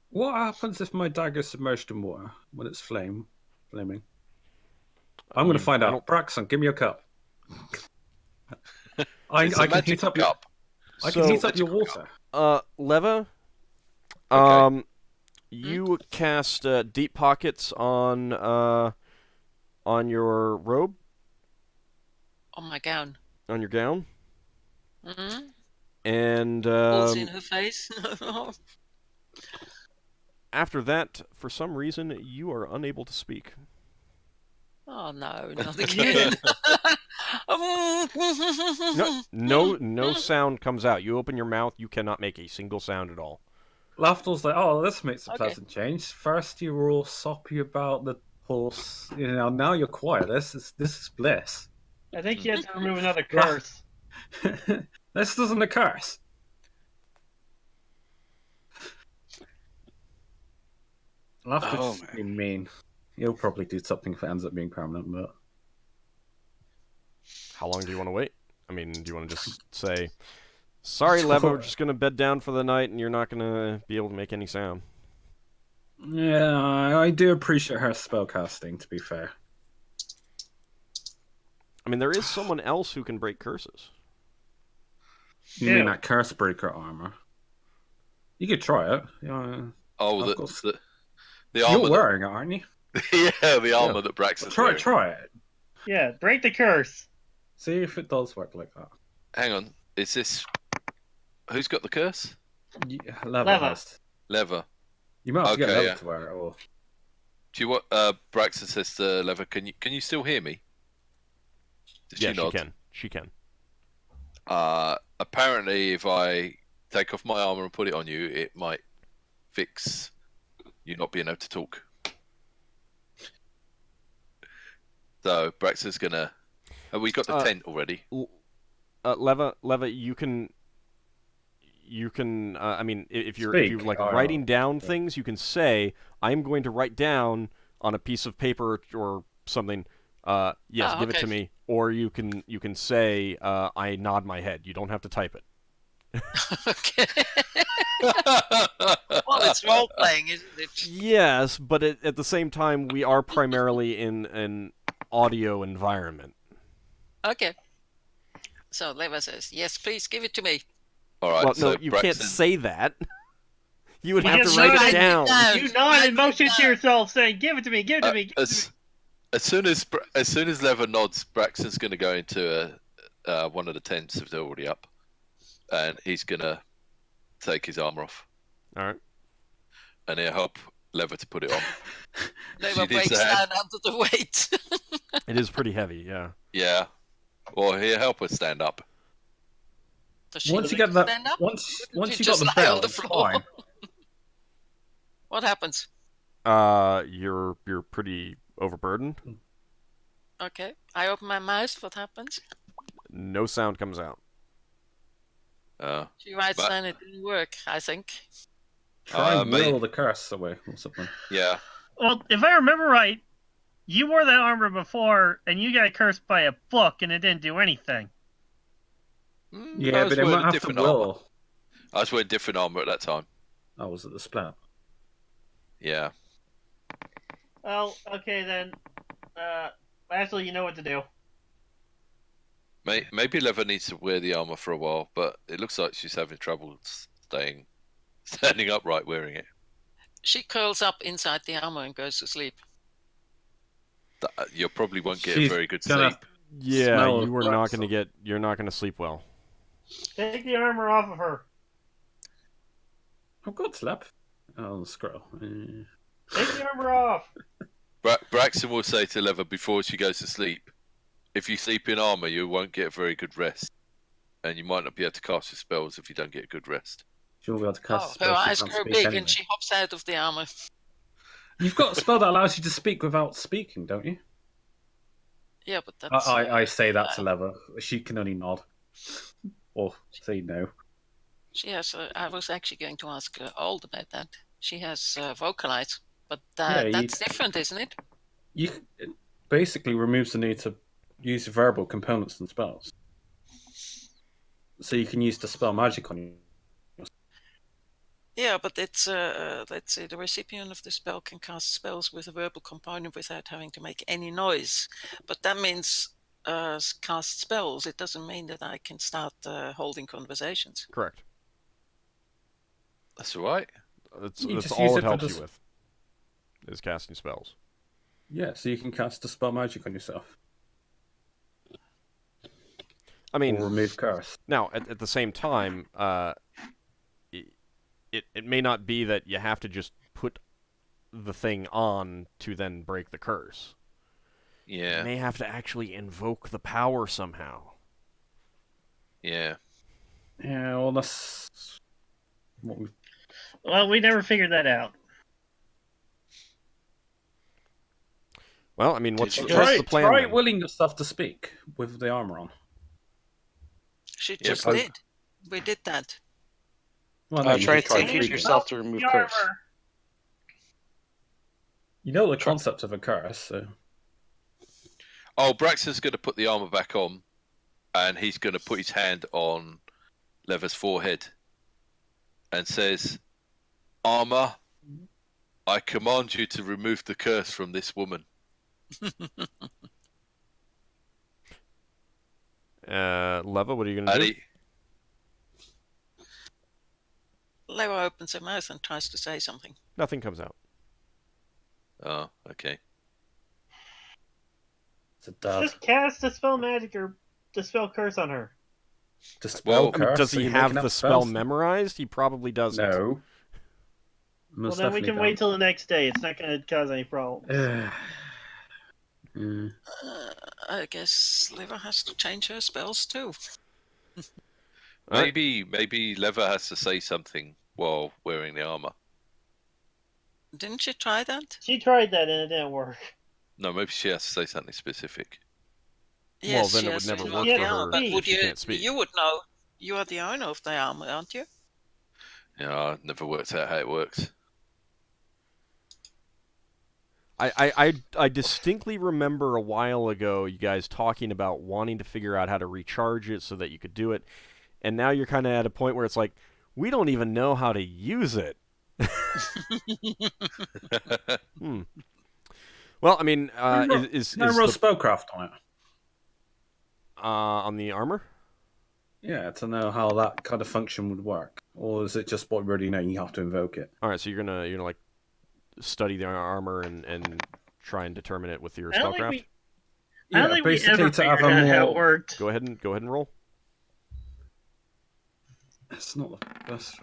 What happens if my dagger's submerged in water when it's flaming? I'm going to find out. Braxon, give me your cup. I It's a can heat magical up your, cup. I can So- heat up your Magical water. Leva. Okay. You cast deep pockets on on your robe, On my gown. on your gown, Mm-hmm. and Pulls in her face. after that, for some reason, you are unable to speak. Oh no, not again. No sound comes out. You open your mouth, you cannot make a single sound at all. Lafdul's like, oh, this makes a Okay. pleasant change. First you were all soppy about the horse. Now you're quiet. This is bliss. I think you had to remove another curse. This isn't a curse. Lafdul's being mean. He'll probably do something if it ends up being permanent, but... How long do you want to wait? I mean, do you want to just say, sorry, Leva, we're just going to bed down for the night and you're not going to be able to make any sound? Yeah, I do appreciate her spellcasting, to be fair. I mean, there is someone else who can break curses. You mean that curse breaker armor? You could try it. Oh, Of the course. armor. You're wearing it, aren't you? yeah, the armor that Braxon's wearing. Try it. Yeah, break the curse. See if it does work like that. Hang on, is this... Who's got the curse? Yeah, Leva. Lever. You might have to get Okay, Leva yeah. to wear it, or... Do you want... Braxon says to Lever, can you still hear me? Does Yeah, she nod? She can. Apparently, if I take off my armor and put it on you, it might fix you not being able to talk. So Braxon's gonna. Have we got the tent already? Leva, you can. I mean, if you're like Speak. writing down things, you can say, "I'm going to write down on a piece of paper or something." Yes, give it to me. Or you can say, "I nod my head." You don't have to type it. Okay. Well, it's role playing, isn't it? Yes, but at the same time, we are primarily in an audio environment. Okay. So Leva says, "Yes, please give it to me." All right. Well, so no, you Braxon... can't say that. You would You have just to write write it it down. You nod and motion to yourself, saying, "Give it to me, give it to me." Give it to me. As soon as Lever nods, Braxton's going to go into one of the tents if they're already up, and he's going to take his armor off. All right. And he'll help Lever to put it on. Leva breaks down under the weight. It is pretty heavy, yeah. Yeah. Or he'll help her stand up. Does she Once you need get to that, stand up? once Doesn't you she got just the lie bell, on the it's floor? fine. What happens? You're pretty overburdened. Okay. I open my mouth. What happens? No sound comes out. She writes down it didn't work, I think. Try and will the curse away or something. Yeah. Well, if I remember right, you wore that armor before, and you got cursed by a book, and it didn't do anything. Yeah, but it might have to will. I was wearing different armor at that time. I was at the splat. Yeah. Well, okay then. Actually, you know what to do. Maybe Lever needs to wear the armor for a while, but it looks like she's having trouble standing upright wearing it. She curls up inside the armor and goes to sleep. You probably won't get a very good sleep. Yeah, you are not going to get. You're not going to sleep well. Take the armor off of her. I've got slap. Oh, scroll. Take the armor off. Braxon will say to Lever before she goes to sleep, if you sleep in armor, you won't get very good rest. And you might not be able to cast your spells if you don't get good rest. She'll be able to cast her eyes grow big and she hops out of the armor. You've got a spell that allows you to speak without speaking, don't you? Yeah, but that's... I say that to Lever. She can only nod. Or say no. She has... I was actually going to ask Old about that. She has vocalize, but that's different, isn't it? It basically removes the need to use verbal components and spells. So you can use the spell magic on you. Yeah, but it's, let's say, the recipient of the spell can cast spells with a verbal component without having to make any noise. But that means cast spells. It doesn't mean that I can start holding conversations. Correct. That's all right. That's all it helps you with, is casting spells. Yeah, so you can cast a spell magic on yourself. I mean, or remove curse. now at the same time, it may not be that you have to just put the thing on to then break the curse. Yeah. You may have to actually invoke the power somehow. Yeah. Yeah, well, that's what we. Well, we never figured that out. Well, I mean, what's Did the, you what's Try, the plan? try then? willing yourself to speak with the armor on. She Yep. just did. We did that. Well, no, you Try and just tried take it speaking. yourself to remove The curse. armor. You know the Try- concept of a curse, so. Oh, Braxon's going to put the armor back on, and he's going to put his hand on Lever's forehead and says, "Armor, I command you to remove the curse from this woman." Leva, what are you going to And do? he, Leo opens her mouth and tries to say something. Nothing comes out. oh, okay. It's a dud. Just cast a spell magic or dispel curse on her. Dispel Well, I mean, curse. does so he you're have making the up spell spells? memorized? He probably doesn't. No. Well, Most then we can definitely wait till the next day. It's not going to cause any problems. don't. Mm. I guess Leva has to change her spells too. All right. Maybe Lever has to say something while wearing the armor. Didn't you try that? She tried that and it didn't work. No, maybe she has to say something specific. Yes, then she it would has to never invoke work the for armor, her but if would she you? can't speak. You would know. You are the owner of the armor, aren't you? Yeah, I've never worked out how it works. I distinctly remember a while ago you guys talking about wanting to figure out how to recharge it so that you could do it, and now you're kind of at a point where it's like, we don't even know how to use it. Well, I mean, is Can I roll the, spellcraft on it? on the armor? Yeah, to know how that kind of function would work, or is it just what we already know? You have to invoke it. All right, so you're gonna like study the armor and try and determine it with your I don't think spellcraft. we. I Yeah, don't think we basically ever to have figured a out how it more. worked. Go ahead and roll. It's not the best.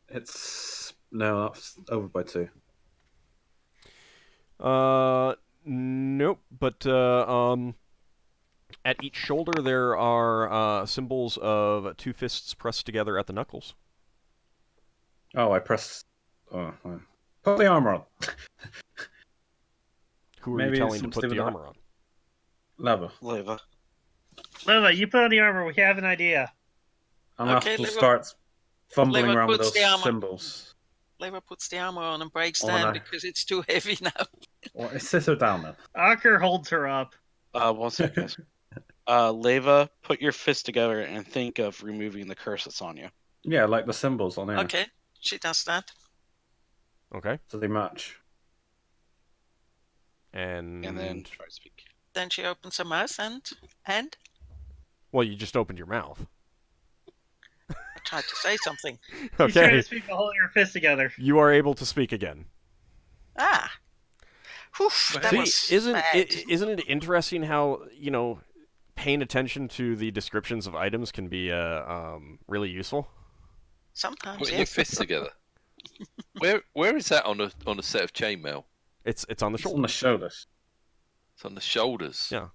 It's no, that's over by 2. Nope. But at each shoulder there are symbols of 2 fists pressed together at the knuckles. Oh, I press. Oh, well. Put the armor on. Who are Maybe you it's telling to something put to do the with armor on? Lever. Leva. Leva, you put on the armor. We have an idea. And Okay, Lafdul Lever- starts fumbling Lever around with puts those the armor. symbols. Leva puts the armor on and breaks Oh, down no. because it's too heavy now. Or sit her down then. Ockar holds her up. 1 second, guys. Leva, put your fist together and think of removing the curse that's on you. Yeah, like the symbols on there. Okay, she does that. Okay. So they match. And then try to speak. Then she opens her mouth and well, you just opened your mouth. I tried to say something. She's trying Okay. to speak while holding her fist together. You are able to speak again. Ah. Whew, that See, was isn't bad. isn't it interesting how, paying attention to the descriptions of items can be really useful? Sometimes, Putting your yes. fists together. Where is that on a set of chainmail? It's on the It's on shoulder. the shoulders. It's on the shoulders. Yeah.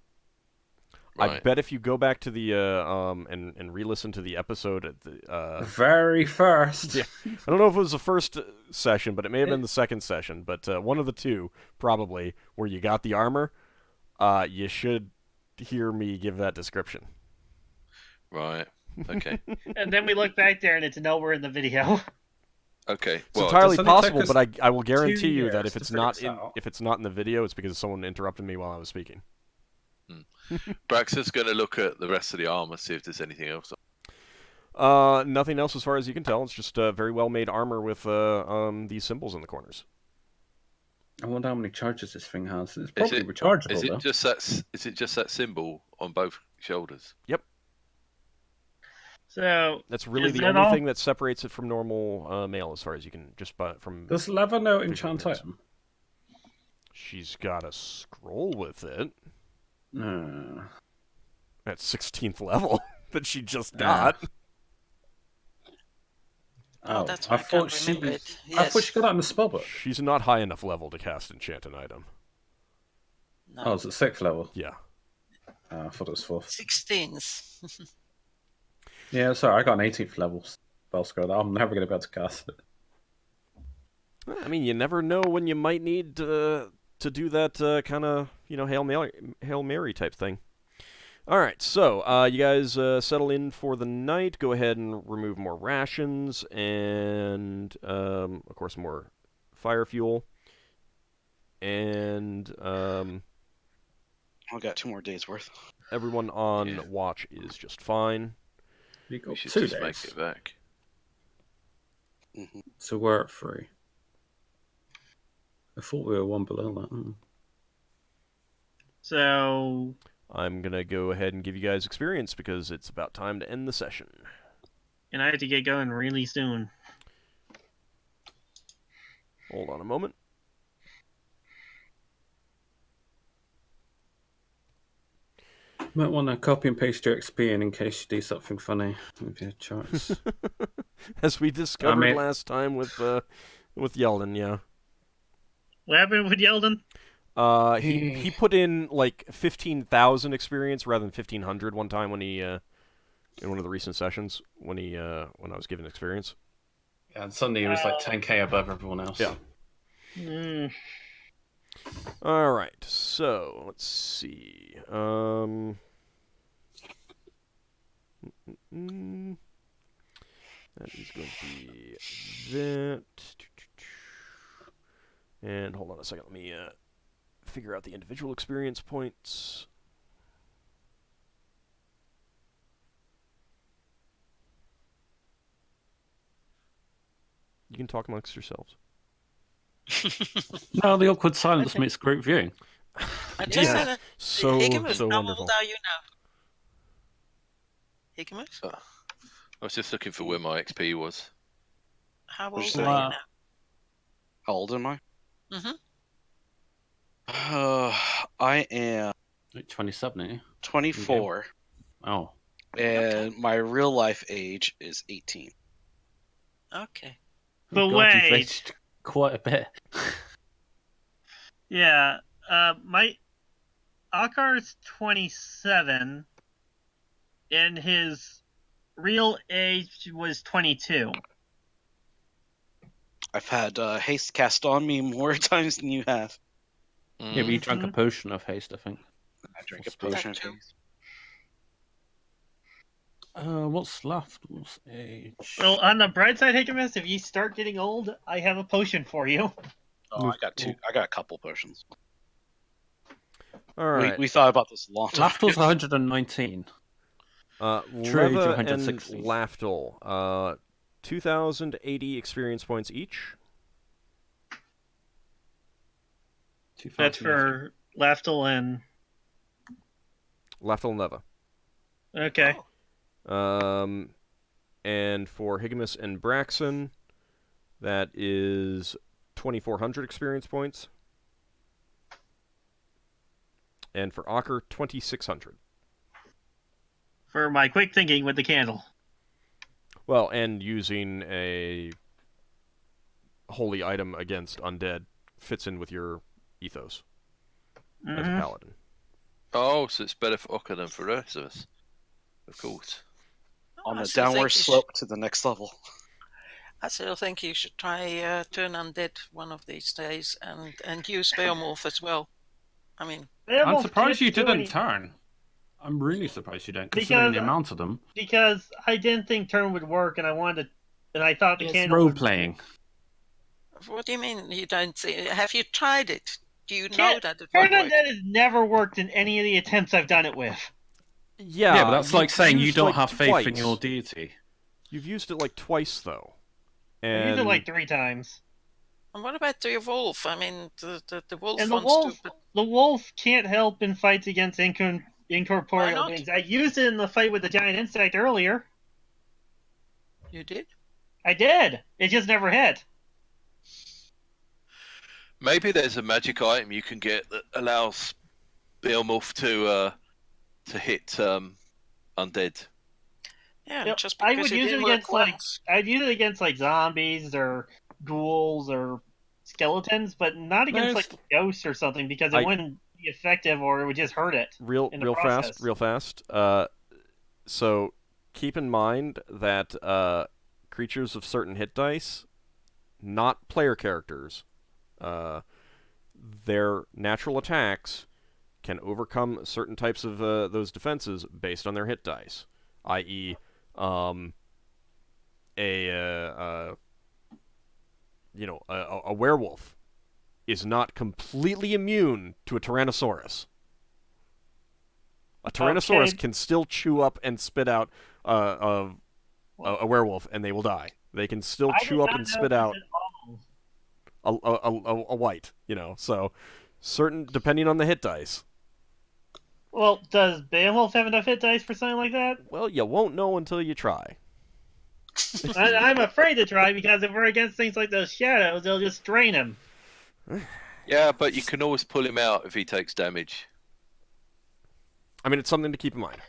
Right. I bet if you go back to the and re-listen to the episode at the The very first. Yeah. I don't know if it was the first session, but it may have been the second session. But one of the two, probably, where you got the armor, you should hear me give that description. Right. Okay. And then we look back there and it's nowhere in the video. Okay. It's Well, entirely does it only take possible, us but I will guarantee you that years if it's to not figure in this out? if it's not in the video, it's because someone interrupted me while I was speaking. Braxon's going to look at the rest of the armor, see if there's anything else. Nothing else as far as you can tell. It's just very well made armor with these symbols in the corners. I wonder how many charges this thing has. It's Is probably it- rechargeable Is though. it just that? Is it just that symbol on both shoulders? So That's really Is the that only all? thing that separates it from normal mail, as far as you can just from. Does Lever know Visual enchant appearance. item? She's got a scroll with it at 16th level that she just got. Oh, that's why I can't remember it. I thought Yes. she got that in the spellbook. She's not high enough level to cast enchant an item. No. Oh, it's at 6th level. Yeah. I thought it was 4th. 16s. Yeah, sorry, I got an 18th level spell scroll. I'm never going to be able to cast it. I mean, you never know when you might need to do that kind of, Hail Mary type thing. All right, so you guys settle in for the night. Go ahead and remove more rations and, of course, more fire fuel. And I've got 2 more days worth. everyone on watch is just fine. You got We should 2 just days. make it back. So we're at 3. I thought we were 1 below that. So I'm going to go ahead and give you guys experience because it's about time to end the session. and I have to get going really soon. Hold on a moment. Might want to copy and paste your XP in case you do something funny with your charts. As we discovered last time with Yeldan, yeah. What happened with Yeldan? He put in like 15,000 experience rather than 1,500 one time when he in one of the recent sessions when I was given experience. Yeah, and suddenly it was like 10k above everyone else. Yeah. All right, so let's see. That is going to be that. And hold on a second. Let me figure out the individual experience points. You can talk amongst yourselves. No, the awkward silence makes great viewing. I just Yeah. said it. So Higgimus, how wonderful. old are you now? Higgimus? I was just looking for where my XP was. How old What'd are you you say? now? How old am I? Mm-hmm. I am Like 27, ain't you? 24, Oh. and my real life age is 18. Okay. But God, you've wait. aged quite a bit. Yeah. My Ockar's 27, and his real age was 22. I've had haste cast on me more times than you have. Yeah, but you drank a potion of haste, I think. I drank a That's potion of true. haste. What's Lafdul's age? Well, on the bright side, Higgimus, if you start getting old, I have a potion for you. Oh, I got 2. I got a couple potions. All right. We thought about this a long time. Lafdul's 119. True, Leva and 160. Lafdul, 2,080 experience points each. That's for Lafdul and... Lafdul and Leva. Okay. And for Higgimus and Braxon, that is 2,400 experience points. And for Ockar, 2,600. For my quick thinking with the candle. Well, and using a holy item against undead fits in with your ethos as a paladin. Oh, so it's better for Ockar than for the rest of us. Of course. On I the still think downward you slope to the next level. I still think you should try turn undead one of these days and use Beomorph as well. I mean, I'm surprised you didn't turn. I'm really surprised you didn't, considering the amount of them. Because I didn't think turn would work, and I wanted to, and I thought the It's candle role would... playing. what do you mean you don't see? Have you tried it? Do you know that it Turn would work? undead has never worked in any of the attempts I've done it with. Yeah, but that's like saying you used don't like have faith in twice. your deity. You've used it like twice, though. I And used it like 3 times. And what about the wolf? I mean, the wolf And the wants wolf, to... the wolf can't help in fights against incorporeal not? beings. I used it in the fight with the giant insect earlier. You did? I did. It just never hit. Maybe there's a magic item you can get that allows Beowulf to hit undead. Yeah, Yep, just I because would it use it didn't work against like once. I'd use it against like zombies or ghouls or skeletons, but not against like ghosts or something because it wouldn't be effective or it would just hurt it. Real fast. So keep in mind that creatures of certain hit dice, not player characters, their natural attacks can overcome certain types of those defenses based on their hit dice, i.e., a werewolf is not completely immune to a Tyrannosaurus. A Tyrannosaurus can still chew up and spit out a werewolf, and they will die. They can still chew up and spit out a white, so certain, depending on the hit dice. Well, does Beowulf have enough hit dice for something like that? Well, you won't know until you try. I'm afraid to try because if we're against things like those shadows, they'll just drain him. Yeah, but you can always pull him out if he takes damage. I mean, it's something to keep in mind.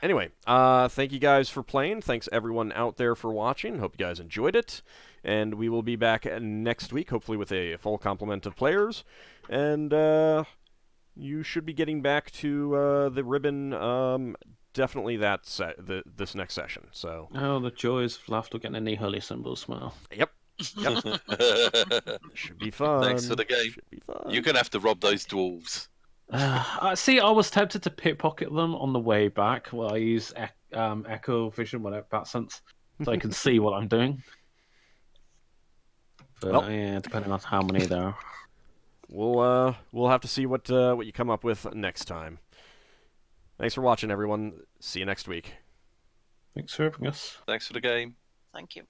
Anyway, thank you guys for playing. Thanks everyone out there for watching. Hope you guys enjoyed it. And we will be back next week, hopefully with a full complement of players. And you should be getting back to the ribbon definitely this next session. So. Oh, the joys of Lafdul getting a knee holy symbol smile. Yep. Should be fun. Thanks for the game. Should be fun. You're gonna have to rob those dwarves. See, I was tempted to pickpocket them on the way back. Well, I use Echo Vision, whatever that sense, so I can see what I'm doing. But yeah, depending on how many there are. We'll have to see what you come up with next time. Thanks for watching, everyone. See you next week. Thanks for having us. Thanks for the game. Thank you.